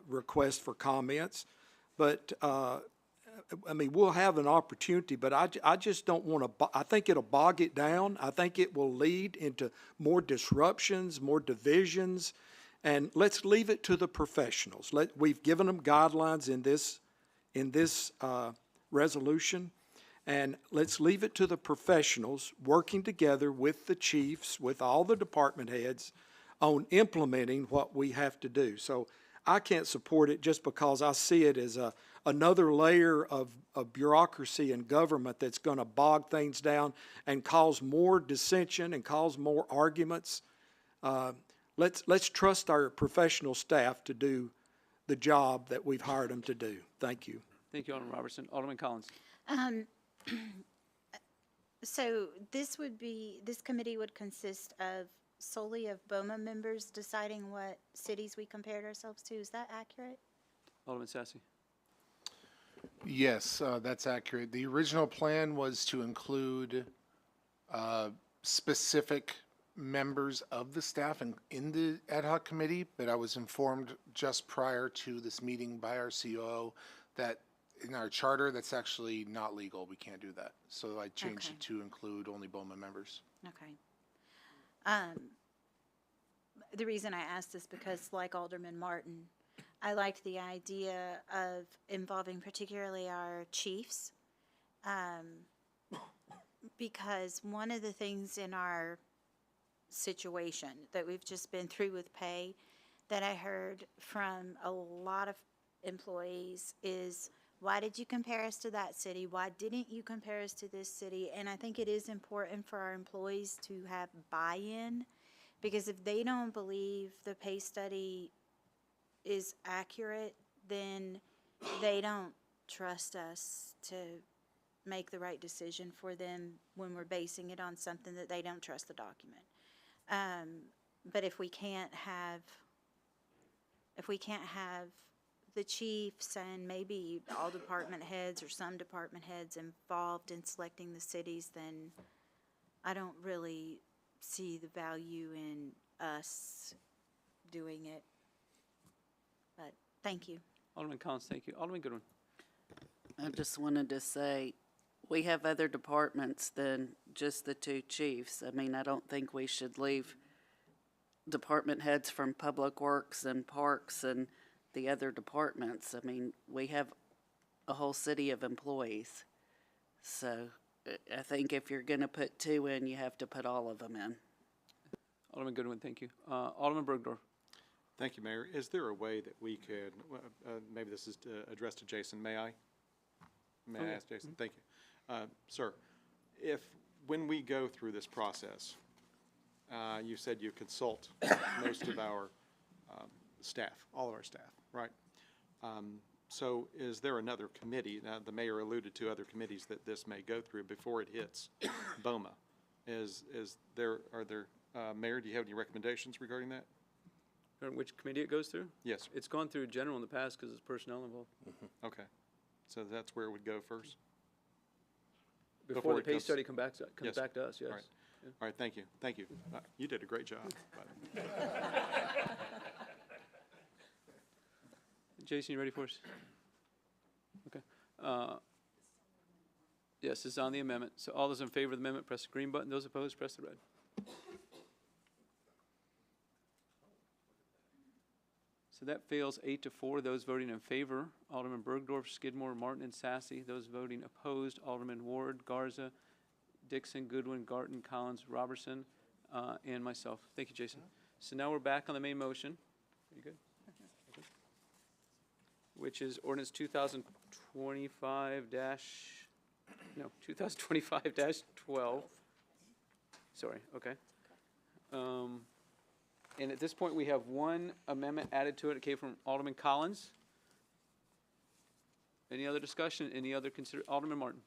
request for comments, but I mean, we'll have an opportunity, but I just don't want to, I think it'll bog it down. I think it will lead into more disruptions, more divisions, and let's leave it to the professionals. We've given them guidelines in this resolution, and let's leave it to the professionals working together with the chiefs, with all the department heads, on implementing what we have to do. So I can't support it just because I see it as another layer of bureaucracy and government that's going to bog things down and cause more dissension and cause more arguments. Let's trust our professional staff to do the job that we've hired them to do. Thank you. Thank you, Alderman Robertson. Alderman Collins. So this committee would consist of solely of BOMA members deciding what cities we compared ourselves to. Is that accurate? Alderman Sassy. Yes, that's accurate. The original plan was to include specific members of the staff in the ad hoc committee, but I was informed just prior to this meeting by our COO that in our charter, that's actually not legal. We can't do that. So I changed it to include only BOMA members. Okay. The reason I asked is because, like Alderman Martin, I liked the idea of involving particularly our chiefs, because one of the things in our situation that we've just been through with pay that I heard from a lot of employees is, why did you compare us to that city? Why didn't you compare us to this city? And I think it is important for our employees to have buy-in, because if they don't believe the pay study is accurate, then they don't trust us to make the right decision for them when we're basing it on something that they don't trust the document. But if we can't have the chiefs and maybe all department heads or some department heads involved in selecting the cities, then I don't really see the value in us doing it. But thank you. Alderman Collins, thank you. Alderman Goodwin. I just wanted to say, we have other departments than just the two chiefs. I mean, I don't think we should leave department heads from Public Works and Parks and the other departments. I mean, we have a whole city of employees. So I think if you're going to put two in, you have to put all of them in. Alderman Goodwin, thank you. Alderman Bergdorf. Thank you, Mayor. Is there a way that we could, maybe this is addressed to Jason, may I? May I ask Jason? Thank you. Sir, when we go through this process, you said you consult most of our staff, all of our staff, right? So is there another committee, now the mayor alluded to other committees that this may go through before it hits BOMA. Mayor, do you have any recommendations regarding that? Which committee it goes through? Yes. It's gone through general in the past because it's personnel involved. Okay. So that's where it would go first? Before the it pay comes- study comes back to us, yes. All right. All right, thank you. Thank you. You did a great job. Jason, you ready for us? Okay. Yes, it's on the amendment. So all those in favor of the amendment, press the green button. Those opposed, press the red. So that fails 8-4. Those voting in favor, Alderman Bergdorf, Skidmore, Martin, and Sassy. Those voting opposed, Alderman Ward, Garza, Dixon, Goodwin, Garten, Collins, Robertson, and myself. Thank you, Jason. So now we're back on the main motion. Are you good? Okay. Which is ordinance 2025-12. Sorry, okay. And at this point, we have one amendment added to it. It came from Alderman Collins. Any other discussion? Any other Alderman Martin?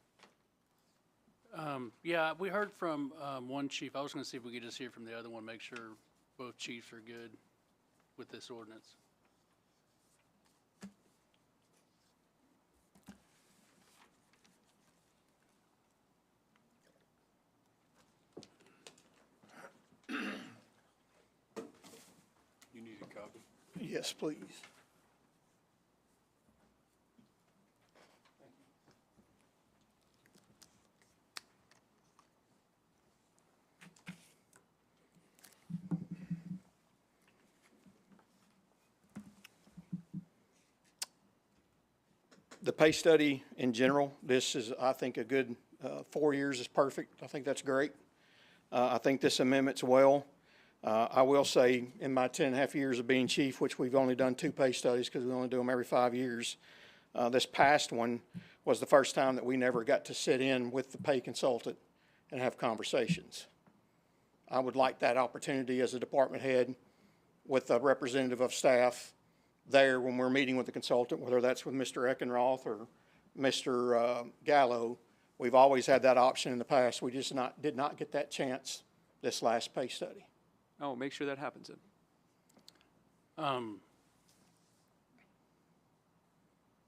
Yeah, we heard from one chief. I was going to see if we could just hear from the other one, make sure both chiefs are good with this ordinance. You need a copy? Yes, please. The pay study in general, this is, I think, a good, 4 years is perfect. I think that's great. I think this amendment's well. I will say, in my 10.5 years of being chief, which we've only done 2 pay studies because we only do them every 5 years, this past one was the first time that we never got to sit in with the pay consultant and have conversations. I would like that opportunity as a department head with a representative of staff there when we're meeting with the consultant, whether that's with Mr. Eckenroth or Mr. Gallo. We've always had that option in the past. We just did not get that chance this last pay study. Oh, make sure that happens then. All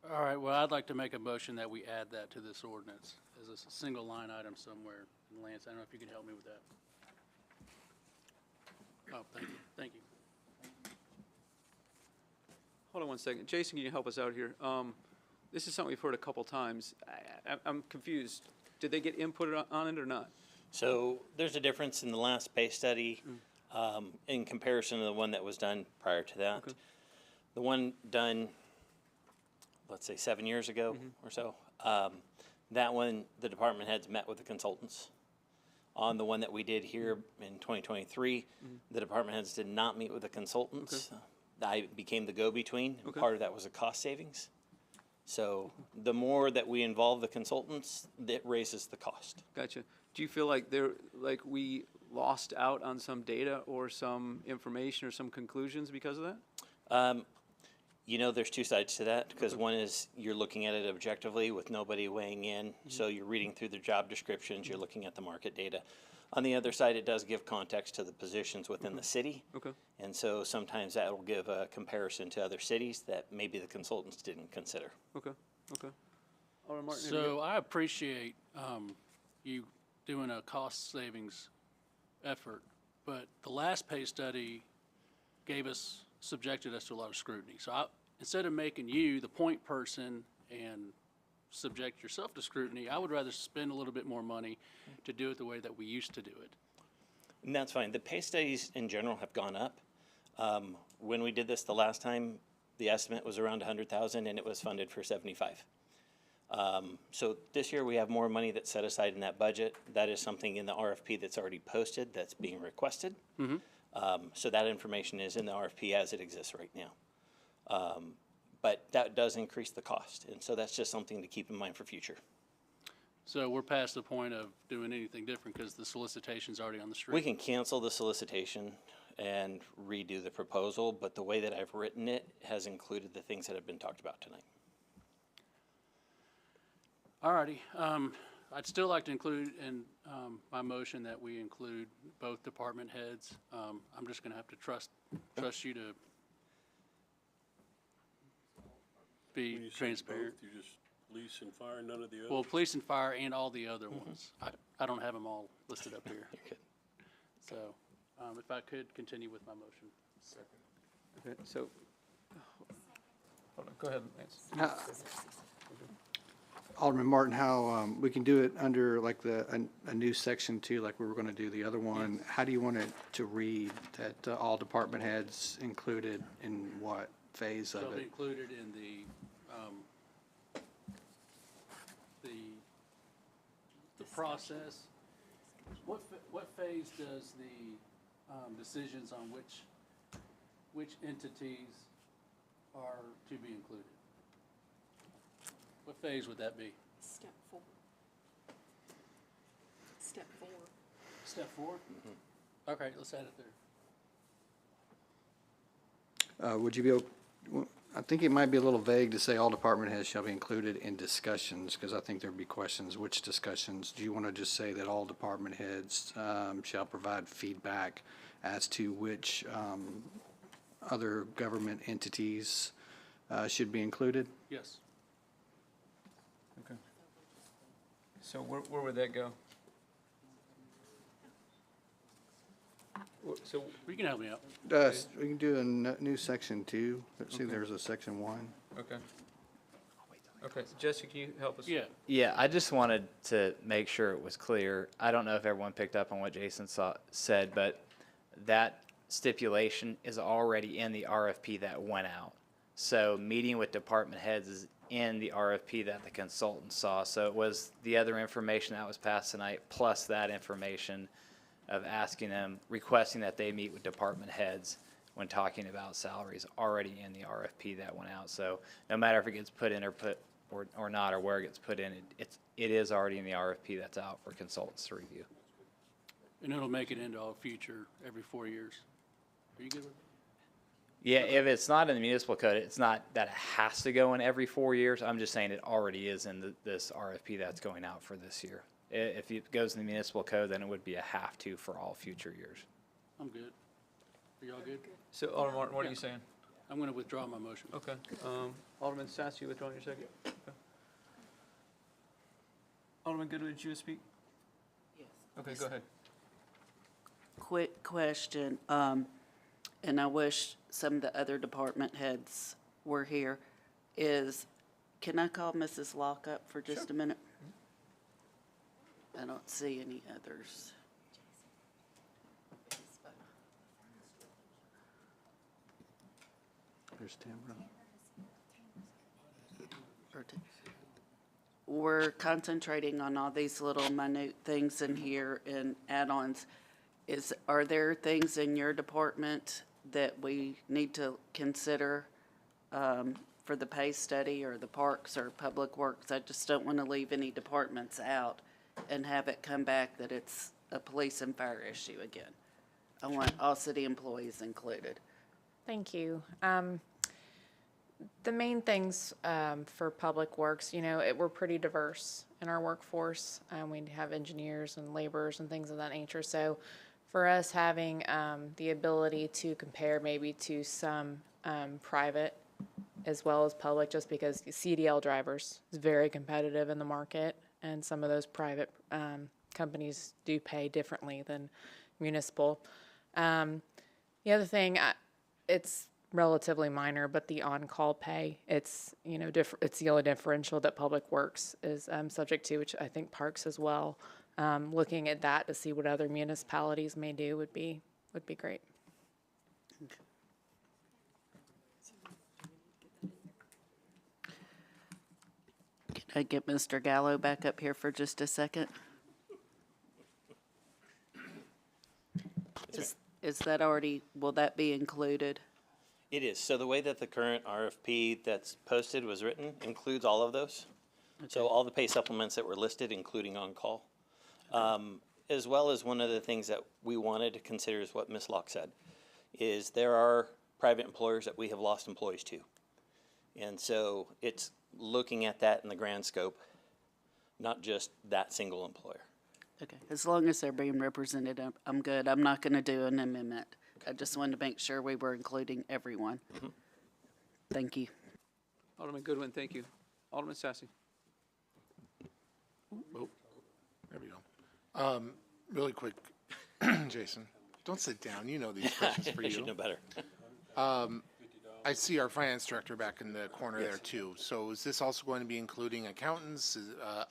right, well, I'd like to make a motion that we add that to this ordinance as a single line item somewhere. Lance, I don't know if you can help me with that. Oh, thank you. Hold on one second. Jason, can you help us out here? This is something we've heard a couple times. I'm confused. Did they get input on it or not? So there's a difference in the last pay study in comparison to the one that was done prior to that. Okay. The one done, let's say 7 years ago or so, that one, the department heads met with the consultants. On the one that we did here in 2023, the department heads did not meet with the consultants. Okay. I became the go-between. Okay. Part of that was a cost savings. So the more that we involve the consultants, that raises the cost. Gotcha. Do you feel like we lost out on some data or some information or some conclusions because of that? You know, there's 2 sides to that, because one is you're looking at it objectively with nobody weighing in. So you're reading through the job descriptions, you're looking at the market data. On the other side, it does give context to the positions within the city. Okay. And so sometimes that will give a comparison to other cities that maybe the consultants didn't consider. Okay. Alderman Martin, So I appreciate you doing a cost savings effort, but the last pay study subjected us to a lot of scrutiny. So instead of making you the point person and subject yourself to scrutiny, I would rather spend a little bit more money to do it the way that we used to do it. And that's fine. The pay studies in general have gone up. When we did this the last time, the estimate was around 100,000 and it was funded for 75. So this year we have more money that's set aside in that budget. That is something in the RFP that's already posted that's being requested. So that information is in the RFP as it exists right now. But that does increase the cost, and so that's just something to keep in mind for future. So we're past the point of doing anything different because the solicitation's already on the street. We can cancel the solicitation and redo the proposal, but the way that I've written it has included the things that have been talked about tonight. All righty. I'd still like to include in my motion that we include both department heads. I'm just going to have to trust you to be transparent. You just police and fire, none of the others? Well, police and fire and all the other ones. I don't have them all listed up here. You're good. So if I could continue with my motion. Okay, so, hold on, go ahead, Lance. Alderman Martin, how, we can do it under like a new section too, like we were gonna do the other one. How do you want it to read, that all department heads included in what phase They'll of be it? included in the process. What phase does the decisions on which entities are to be included. What phase would that be? Step 4. Step 4. Step 4? Okay, let's add it there. Would you be, I think it might be a little vague to say all department heads shall be included in discussions, because I think there'd be questions, which discussions? Do you want to just say that all department heads shall provide feedback as to which other government entities should be included? Yes. Okay. So where would that go? So, You can help me out. We can do a new section 2. Let's see, there's a section 1. okay. Okay, Jesse, can you help us? Yeah. Yeah, I just wanted to make sure it was clear. I don't know if everyone picked up on what Jason said, but that stipulation is already in the RFP that went out. So meeting with department heads is in the RFP that the consultant saw. So it was the other information that was passed tonight, plus that information of asking them, requesting that they meet with department heads when talking about salaries, already in the RFP that went out. So no matter if it gets put in or not, or where it gets put in, it is already in the RFP that's out for consultants to review. And it'll make it into all future every 4 years. Are you good with it? Yeah, if it's not in the municipal code, it's not that it has to go in every 4 years. I'm just saying it already is in this RFP that's going out for this year. If it goes in the municipal code, then it would be a have to for all future years. I'm good. Are y'all good? So, Alderman Martin, what are Yeah. you saying? I'm going to withdraw my motion. Okay. Alderman Sass, you withdrawing your second? Okay. Alderman Goodwin, did you speak? Yes. Okay, go ahead. Quick question, and I wish some of the other department heads were here, can I call Mrs. Locke up for just a minute? I don't see any others. There's Tamara. We're concentrating on all these little minute things in here and add-ons. Are there things in your department that we need to consider for the pay study or the parks or public works? I just don't want to leave any departments out and have it come back that it's a police and fire issue again. I want all city employees included. Thank you. The main things for Public Works, we're pretty diverse in our workforce. We have engineers and laborers and things of that nature. So for us having the ability to compare maybe to some private as well as public, just because CDL drivers is very competitive in the market, and some of those private companies do pay differently than municipal. The other thing, it's relatively minor, but the on-call pay, it's it's the only differential that Public Works is subject to, which I think Parks as well. Looking at that to see what other municipalities may do would be great. Can I get Mr. Gallo back up here for just a second? Is that already, will that be included? It is. So the way that the current RFP that's posted was written includes all of those. So all the pay supplements that were listed, including on-call. As well as one of the things that we wanted to consider is what Ms. Locke said, is there are private employers that we have lost employees to. And so it's looking at that in the grand scope, not just that single employer. Okay, as long as they're being represented, I'm good. I'm not going to do an amendment. I just wanted to make sure we were including everyone. Thank you. Alderman Goodwin, thank you. Alderman Sassy. Oh, there we go. Really quick, Jason, don't sit down. You know these questions for you. I should know better. I see our finance director back in the corner there too. So is this also going to be including accountants,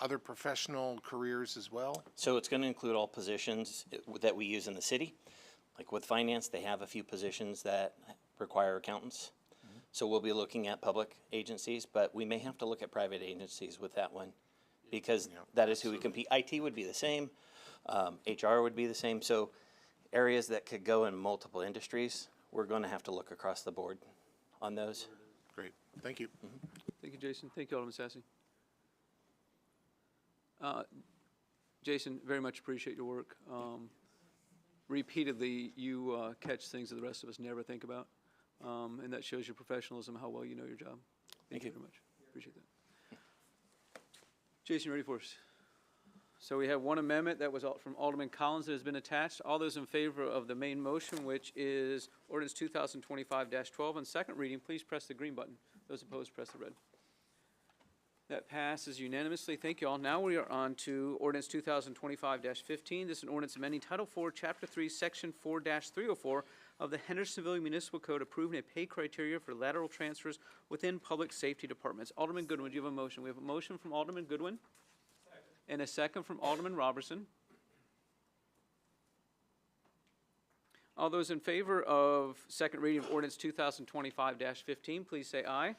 other professional careers as well? So it's going to include all positions that we use in the city. Like with finance, they have a few positions that require accountants. So we'll be looking at public agencies, but we may have to look at private agencies with that one, because that is who we compete. IT would be the same, HR would be the same. So areas that could go in multiple industries, we're going to have to look across the board on those. Great, thank you. Thank you, Jason. Thank you, Alderman Sassy. Jason, very much appreciate your work. Repeatedly, you catch things that the rest of us never think about, and that shows your professionalism, how well you know your job. Thank you very much. Appreciate that. Jason, you ready for us? So we have one amendment that was from Alderman Collins that has been attached. All those in favor of the main motion, which is ordinance 2025-12 on second reading, please press the green button. Those opposed, press the red. That passes unanimously. Thank you all. Now we are on to ordinance 2025-15. This is an ordinance amending Title IV, Chapter 3, Section 4-304 of the Hendersonville Municipal Code, approving a pay criteria for lateral transfers within public safety departments. Alderman Goodwin, do you have a motion? We have a motion from Alderman Goodwin. And a second from Alderman Robertson. All those in favor of second reading of ordinance 2025-15, please say aye. Aye.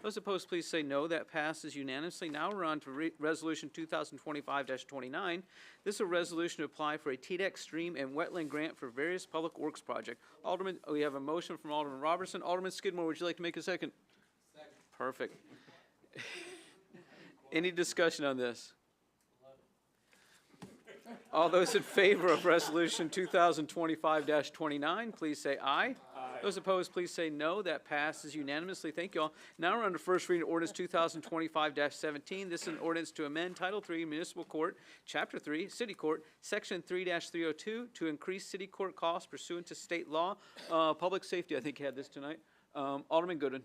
Those opposed, please say no. That passes unanimously. Now we're on to resolution 2025-29. This is a resolution to apply for a TDEC stream and wetland grant for various public works project. Alderman, we have a motion from Alderman Robertson. Alderman Skidmore, would you like to make a second? Second. Perfect. Any discussion on this? All those in favor of resolution 2025-29, please say aye. Aye. Those opposed, please say no. That passes unanimously. Thank you all. Now we're on to first reading ordinance 2025-17. This is an ordinance to amend Title III Municipal Court, Chapter 3, City Court, Section 3-302 to increase city court costs pursuant to state law. Public safety, I think you had this tonight. Alderman Goodwin.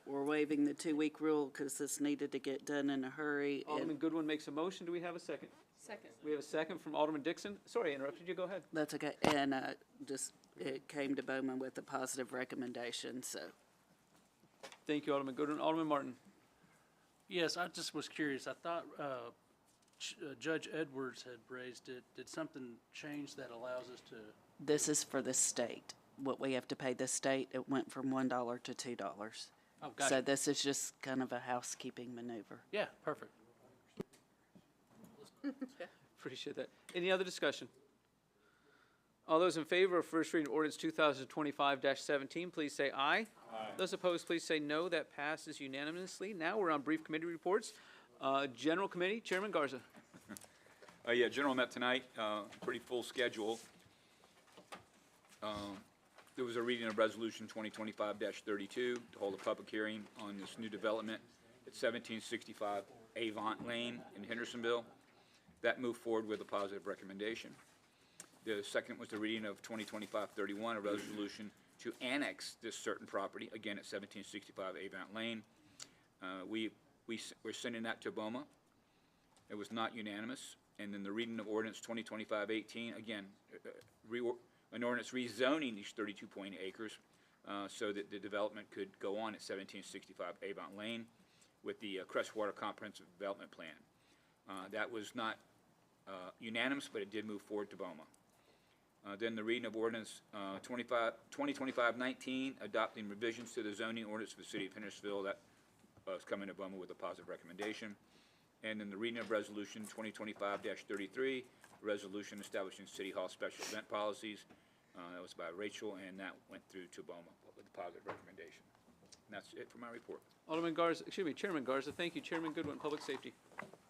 We're waiving the 2-week rule because this needed to get done in a hurry. Alderman Goodwin makes a motion. Do we have a second? Second. We have a second from Alderman Dixon. Sorry, I interrupted you. Go ahead. That's okay. And it came to Bowman with a positive recommendation, so. Thank you, Alderman Goodwin. Alderman Martin. Yes, I just was curious. I thought Judge Edwards had raised it. Did something change that allows us to? This is for the state. What we have to pay the state, it went from $1 to $2. Oh, gotcha. So this is just kind of a housekeeping maneuver. Yeah, perfect. Appreciate that. Any other discussion? All those in favor of first reading ordinance 2025-17, please say aye. Aye. Those opposed, please say no. That passes unanimously. Now we're on brief committee reports. General Committee, Chairman Garza. Yeah, General met tonight, pretty full schedule. There was a reading of Resolution 2025-32 to hold a public hearing on this new development at 1765 Avant Lane in Hendersonville. That moved forward with a positive recommendation. The second was the reading of 2025-31, a resolution to annex this certain property, again at 1765 Avant Lane. We're sending that to BOMA. It was not unanimous. And then the reading of ordinance 2025-18, again, an ordinance rezoning these 32.8 acres so that the development could go on at 1765 Avant Lane with the Crestwater Comprehensive Development Plan. That was not unanimous, but it did move forward to BOMA. Then the reading of ordinance 2025-19, adopting revisions to the zoning ordinance for the city of Hendersonville. That is coming to BOMA with a positive recommendation. And then the reading of resolution 2025-33, a resolution establishing city hall special event policies. That was by Rachel, and that went through to BOMA with a positive recommendation. And that's it for my report. Alderman Garza, excuse me, Chairman Garza. Thank you. Chairman Goodwin, Public Safety.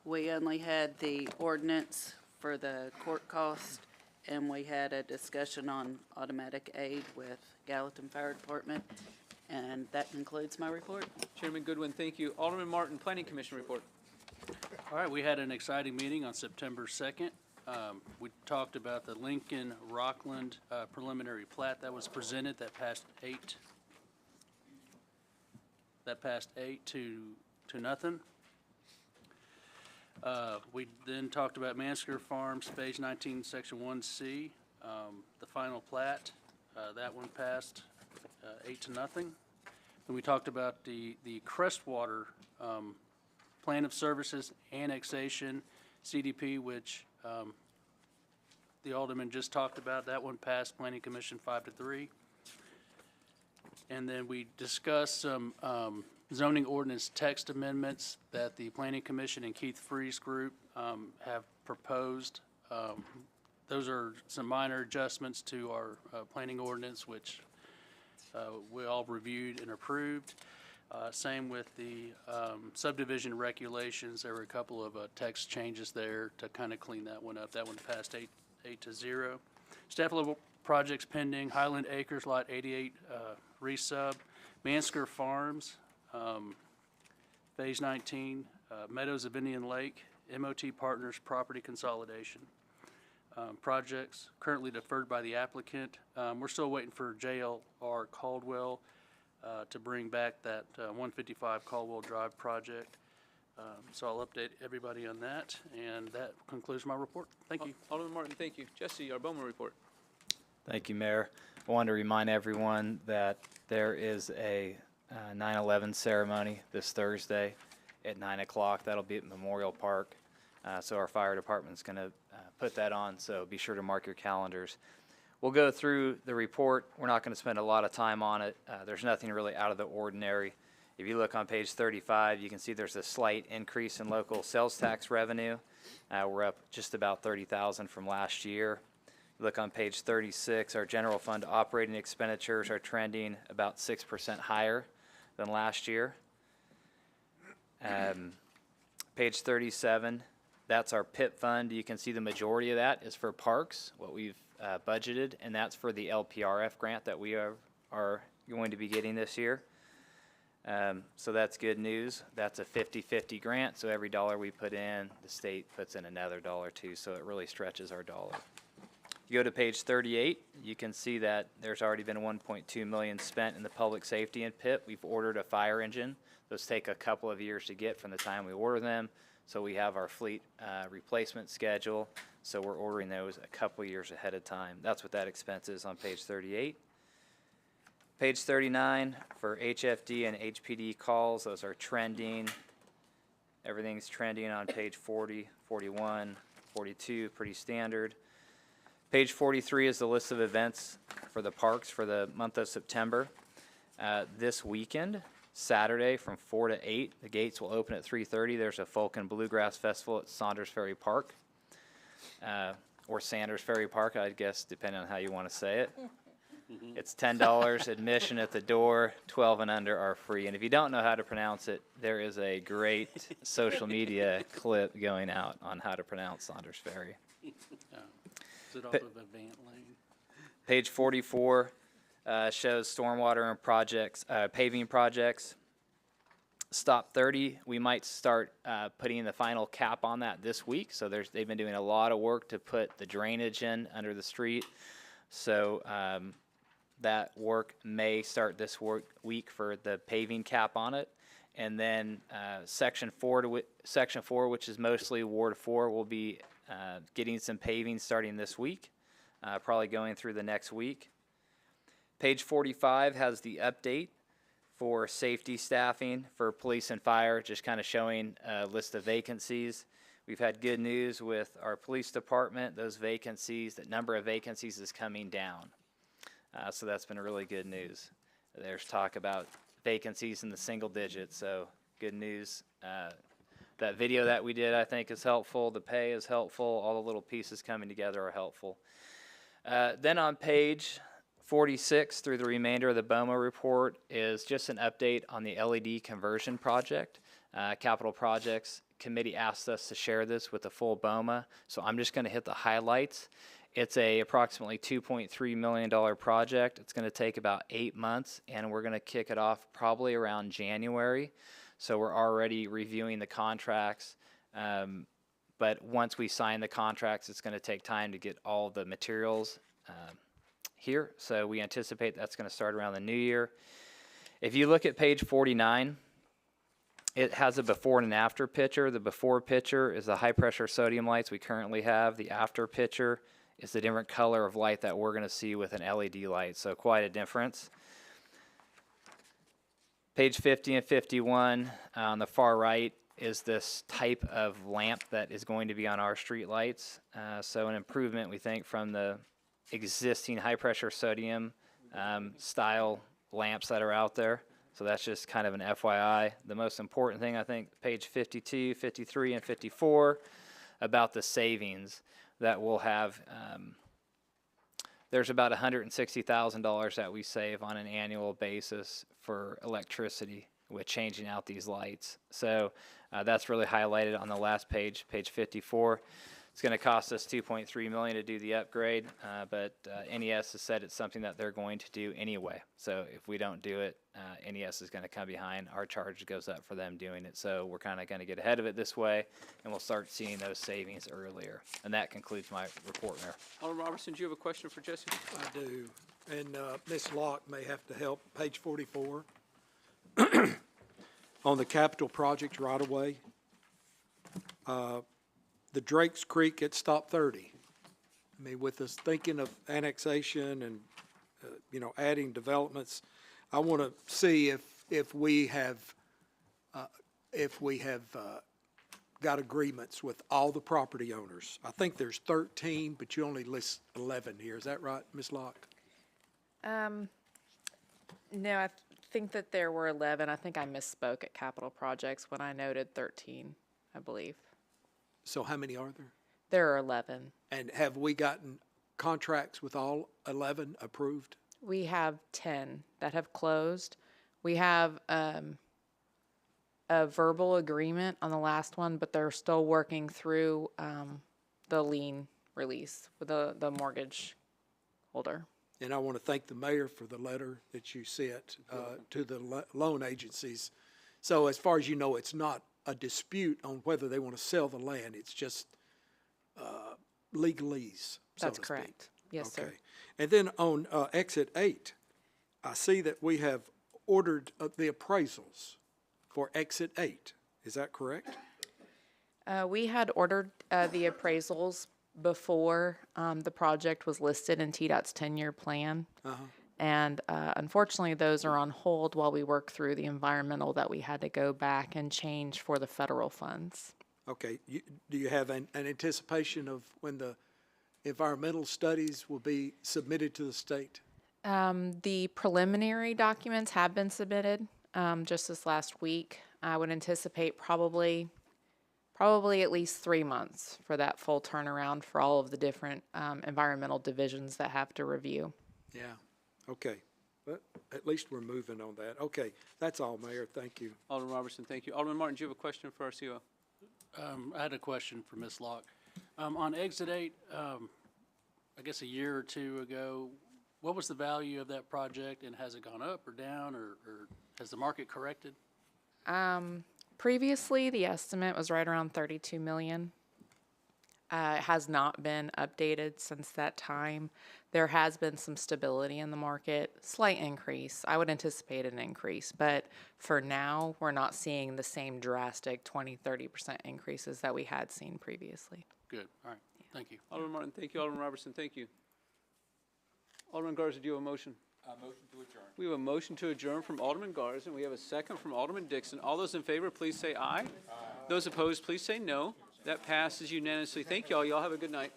We only had the ordinance for the court cost, and we had a discussion on automatic aid with Gallatin Fire Department, and that concludes my report. Chairman Goodwin, thank you. Alderman Martin, Planning Commission report. All right, we had an exciting meeting on September 2nd. We talked about the Lincoln-Rockland preliminary plat that was presented that passed 8 to nothing. We then talked about Mansker Farms, Phase 19, Section 1C, the final plat. That one passed 8 to nothing. Then we talked about the Crestwater Plan of Services Annexation, CDP, which the Alderman just talked about. That one passed Planning Commission 5-3. And then we discussed some zoning ordinance text amendments that the Planning Commission and Keith Free's group have proposed those are some minor adjustments to our planning ordinance, which we all reviewed and approved. Same with the subdivision regulations. There were a couple of text changes there to kind of clean that one up. That one passed 8-0. Staff level projects pending: Highland Acres Lot 88 resub, Mansker Farms Phase 19, Meadows of Indian Lake, MOT Partners property consolidation. Projects currently deferred by the applicant. We're still waiting for JLR Caldwell to bring back that 155 Caldwell Drive project. So I'll update everybody on that, and that concludes my report. Thank you. Alderman Martin, thank you. Jesse, our Bowman report. Thank you, Mayor. I wanted to remind everyone that there is a 9/11 ceremony this Thursday at 9 o'clock. That'll be at Memorial Park. So our fire department's going to put that on, so be sure to mark your calendars. We'll go through the report. We're not going to spend a lot of time on it. There's nothing really out of the ordinary. If you look on page 35, you can see there's a slight increase in local sales tax revenue. We're up just about $30,000 from last year. Look on page 36, our general fund operating expenditures are trending about 6% higher than last year. Page 37, that's our PIP fund. You can see the majority of that is for parks, what we've budgeted, and that's for the LPRF grant that we are going to be getting this year. So that's good news. That's a 50-50 grant, so every dollar we put in, the state puts in another dollar too, so it really stretches our dollar. You go to page 38, you can see that there's already been $1.2 million spent in the public safety and PIP. We've ordered a fire engine. Those take a couple of years to get from the time we order them, so we have our fleet replacement schedule, so we're ordering those a couple years ahead of time. That's what that expense is on page 38. Page 39, for HFD and HPD calls, those are trending. Everything's trending on page 40, 41, 42, pretty standard. Page 43 is the list of events for the parks for the month of September. This weekend, Saturday from 4 to 8, the gates will open at 3:30. There's a Folk and Bluegrass Festival at Saunders Ferry Park, or Sanders Ferry Park, I guess, depending on how you want to say it. It's $10 admission at the door. 12 and under are free. And if you don't know how to pronounce it, there is a great social media clip going out on how to pronounce Saunders Ferry. Is it off of Avant Lane? Page 44 shows stormwater and projects, paving projects. Stop 30, we might start putting the final cap on that this week. So they've been doing a lot of work to put the drainage in under the street. So that work may start this week for the paving cap on it. And then section 4, which is mostly Ward 4, will be getting some paving starting this week, probably going through the next week. Page 45 has the update for safety staffing for police and fire, just kind of showing a list of vacancies. We've had good news with our police department. Those vacancies, the number of vacancies is coming down. So that's been really good news. There's talk about vacancies in the single digits, so good news. That video that we did, I think, is helpful. The pay is helpful. All the little pieces coming together are helpful. Then on page 46 through the remainder of the BOMA report is just an update on the LED conversion project. Capital Projects Committee asked us to share this with the full BOMA, so I'm just going to hit the highlights. It's a approximately $2.3 million project. It's going to take about 8 months, and we're going to kick it off probably around January. So we're already reviewing the contracts, but once we sign the contracts, it's going to take time to get all the materials here. So we anticipate that's going to start around the new year. If you look at page 49, it has a before and an after picture. The before picture is the high pressure sodium lights we currently have. The after picture is the different color of light that we're going to see with an LED light. So quite a difference. Page 50 and 51 on the far right is this type of lamp that is going to be on our street lights. So an improvement, we think, from the existing high pressure sodium style lamps that are out there. So that's just kind of an FYI. The most important thing, I think, page 52, 53, and 54 about the savings. that we'll have, there's about $160,000 that we save on an annual basis for electricity with changing out these lights. So that's really highlighted on the last page, page 54. It's going to cost us $2.3 million to do the upgrade, but NES has said it's something that they're going to do anyway. So if we don't do it, NES is going to come behind. Our charge goes up for them doing it. So we're kind of going to get ahead of it this way, and we'll start seeing those savings earlier. And that concludes my report, Mayor. Alderman Robertson, do you have a question for Jesse? I do. And Ms. Locke may have to help. Page 44. On the capital project right-of-way, the Drakes Creek at Stop 30. I mean, with us thinking of annexation and, adding developments, I want to see if we have got agreements with all the property owners. I think there's 13, but you only list 11 here. Is that right, Ms. Locke? No, I think that there were 11. I think I misspoke at capital projects when I noted 13, I believe. So how many are there? There are 11. And have we gotten contracts with all 11 approved? We have 10 that have closed. We have a verbal agreement on the last one, but they're still working through the lien release with the mortgage holder. And I want to thank the mayor for the letter that you sent to the loan agencies. So as far as you know, it's not a dispute on whether they want to sell the land. It's just legalese, so That's to speak. correct. Yes, Okay. sir. And then on Exit 8, I see that we have ordered the appraisals for Exit 8. Is that correct? We had ordered the appraisals before the project was listed in TDOT's 10-year plan. And unfortunately, those are on hold while we work through the environmental that we had to go back and change for the federal funds. Okay. Do you have an anticipation of when the environmental studies will be submitted to the state? The preliminary documents have been submitted just this last week. I would anticipate probably at least 3 months for that full turnaround for all of the different environmental divisions that have to review. Yeah. Okay. But at least we're moving on that. Okay. That's all, Mayor. Thank you. Alderman Robertson, thank you. Alderman Martin, do you have a question for our CO? I had a question for Ms. Locke. On Exit 8, I guess a year or two ago, what was the value of that project, and has it gone up or down, or has the market corrected? Previously, the estimate was right around $32 million. It has not been updated since that time. There has been some stability in the market, slight increase. I would anticipate an increase, but for now, we're not seeing the same drastic 20-30% increases that we had seen previously. Good, all right, thank you. Alderman Martin, thank you. Alderman Robertson, thank you. Alderman Garza, do you have a motion? Motion to adjourn. We have a motion to adjourn from Alderman Garza, and we have a second from Alderman Dixon. All those in favor, please say aye. Those opposed, please say no. That passes unanimously. Thank you all. Y'all have a good night.